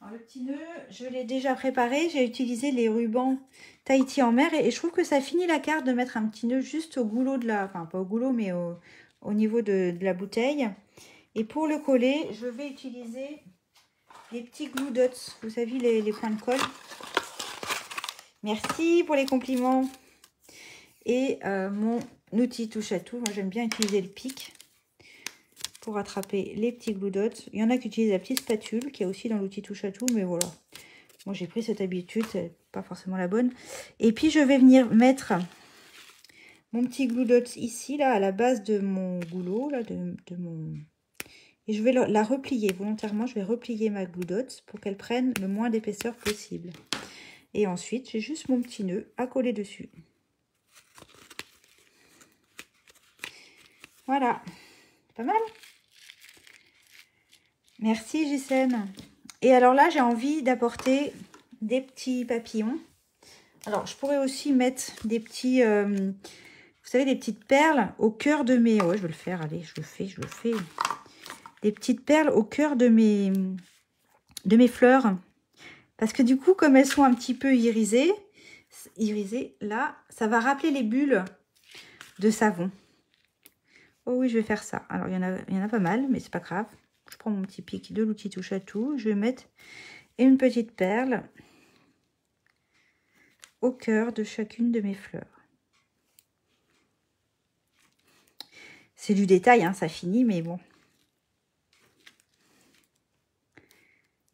Alors, le petit nœud, je l'ai déjà préparé. J'ai utilisé les rubans Tahiti en mer. Et je trouve que ça finit la carte de mettre un petit nœud juste au goulot de la... Enfin, pas au goulot, mais au niveau de la bouteille. Et pour le coller, je vais utiliser les petits glue dots. Vous savez, les points de colle. Merci pour les compliments. Et mon outil touche à tout. Moi, j'aime bien utiliser le pic pour attraper les petits glue dots. Il y en a qui utilisent la petite spatule qui est aussi dans l'outil touche à tout. Mais voilà. Moi, j'ai pris cette habitude. C'est pas forcément la bonne. Et puis, je vais venir mettre mon petit glue dots ici, là, à la base de mon goulot, là, de mon... Et je vais la replier volontairement. Je vais replier ma glue dots pour qu'elle prenne le moins d'épaisseur possible. Et ensuite, j'ai juste mon petit nœud à coller dessus. Voilà. Pas mal. Merci Gisèle. Et alors là, j'ai envie d'apporter des petits papillons. Alors, je pourrais aussi mettre des petits... vous savez, des petites perles au cœur de mes... Ouais, je vais le faire. Allez, je le fais. Des petites perles au cœur de mes fleurs. Parce que du coup, comme elles sont un petit peu irisées, là, ça va rappeler les bulles de savon. Oh oui, je vais faire ça. Alors, il y en a pas mal, mais c'est pas grave. Je prends mon petit pic de l'outil touche à tout. Je vais mettre une petite perle au cœur de chacune de mes fleurs. C'est du détail, hein, ça finit, mais bon.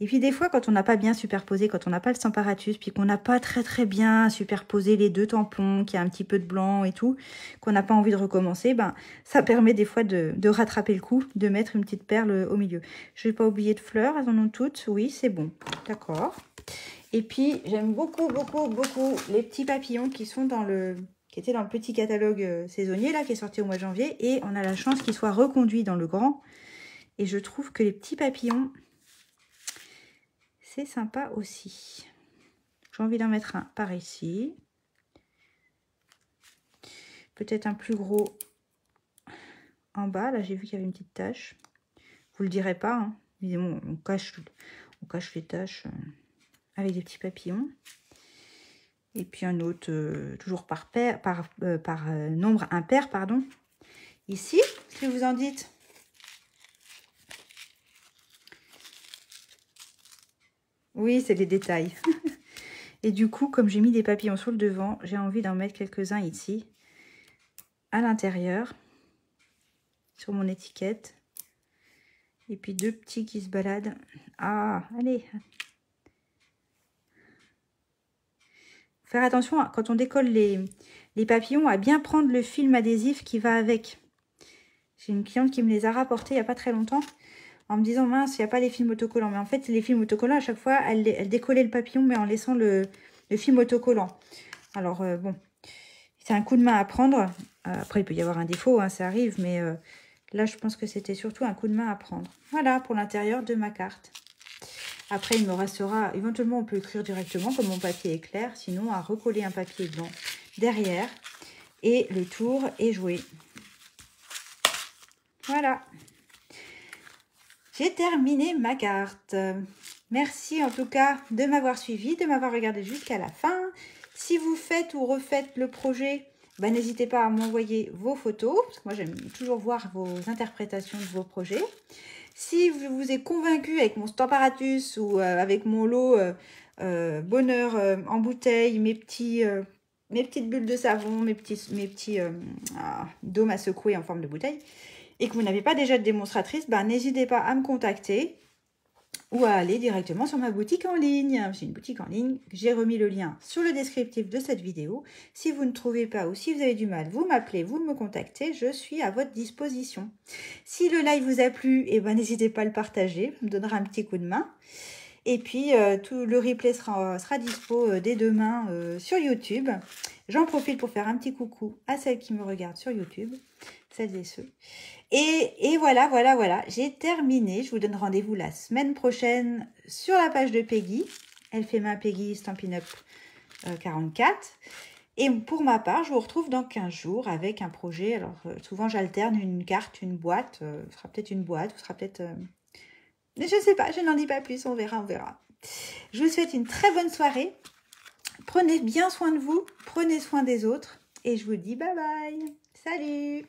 Et puis des fois, quand on n'a pas bien superposé, quand on n'a pas le Stamparatus, puis qu'on n'a pas très bien superposé les deux tampons, qu'il y a un petit peu de blanc et tout, qu'on n'a pas envie de recommencer, ben ça permet des fois de rattraper le coup, de mettre une petite perle au milieu. Je ne vais pas oublier de fleurs, elles en ont toutes, oui, c'est bon, d'accord. Et puis j'aime beaucoup les petits papillons qui sont qui étaient dans le petit catalogue saisonnier là, qui est sorti au mois de janvier, et on a la chance qu'ils soient reconduits dans le grand. Et je trouve que les petits papillons, c'est sympa aussi. J'ai envie d'en mettre un par ici. Peut-être un plus gros en bas. Là, j'ai vu qu'il y avait une petite tache. Vous le direz pas, hein. Mais bon, on cache les taches avec des petits papillons. Et puis un autre, toujours par nombre impair, pardon. Ici, qu'est-ce que vous en dites? Oui, c'est des détails. Et du coup, comme j'ai mis des papillons sur le devant, j'ai envie d'en mettre quelques-uns ici, à l'intérieur, sur mon étiquette. Et puis deux petits qui se baladent. Ah, allez. Faire attention, quand on décolle les papillons, à bien prendre le film adhésif qui va avec. J'ai une cliente qui me les a rapportés il n'y a pas très longtemps, en me disant, mince, il n'y a pas les films autocollants. Mais en fait, les films autocollants, à chaque fois, elle décollait le papillon, mais en laissant le film autocollant. Alors, bon, c'est un coup de main à prendre. Après, il peut y avoir un défaut, hein, ça arrive, mais là, je pense que c'était surtout un coup de main à prendre. Voilà, pour l'intérieur de ma carte. Après, il me restera, éventuellement, on peut écrire directement, comme mon papier est clair, sinon, à recoller un papier blanc derrière. Et le tour est joué. Voilà. J'ai terminé ma carte. Merci en tout cas de m'avoir suivi, de m'avoir regardé jusqu'à la fin. Si vous faites ou refaites le projet, ben, n'hésitez pas à m'envoyer vos photos, parce que moi j'aime toujours voir vos interprétations de vos projets. Si je vous ai convaincu avec mon Stamparatus ou avec mon lot bonheur en bouteille, mes petites bulles de savon, mes petits dômes à secouer en forme de bouteille, et que vous n'avez pas déjà de démonstratrice, ben, n'hésitez pas à me contacter ou à aller directement sur ma boutique en ligne. J'ai une boutique en ligne, j'ai remis le lien sur le descriptif de cette vidéo. Si vous ne trouvez pas ou si vous avez du mal, vous m'appelez, vous me contactez, je suis à votre disposition. Si le live vous a plu, eh ben, n'hésitez pas à le partager, ça me donnera un petit coup de main. Et puis, tout le replay sera dispo dès demain sur YouTube. J'en profite pour faire un petit coucou à celles qui me regardent sur YouTube, celles et ceux. Et voilà, j'ai terminé. Je vous donne rendez-vous la semaine prochaine sur la page de Peggy. Elle fait main Peggy Stampin' Up 44. Et pour ma part, je vous retrouve dans 15 jours avec un projet. Alors, souvent, j'alterne une carte, une boîte. Ce sera peut-être une boîte, ce sera peut-être... Je ne sais pas, je n'en dis pas plus, on verra. Je vous souhaite une très bonne soirée. Prenez bien soin de vous, prenez soin des autres. Et je vous dis bye bye. Salut!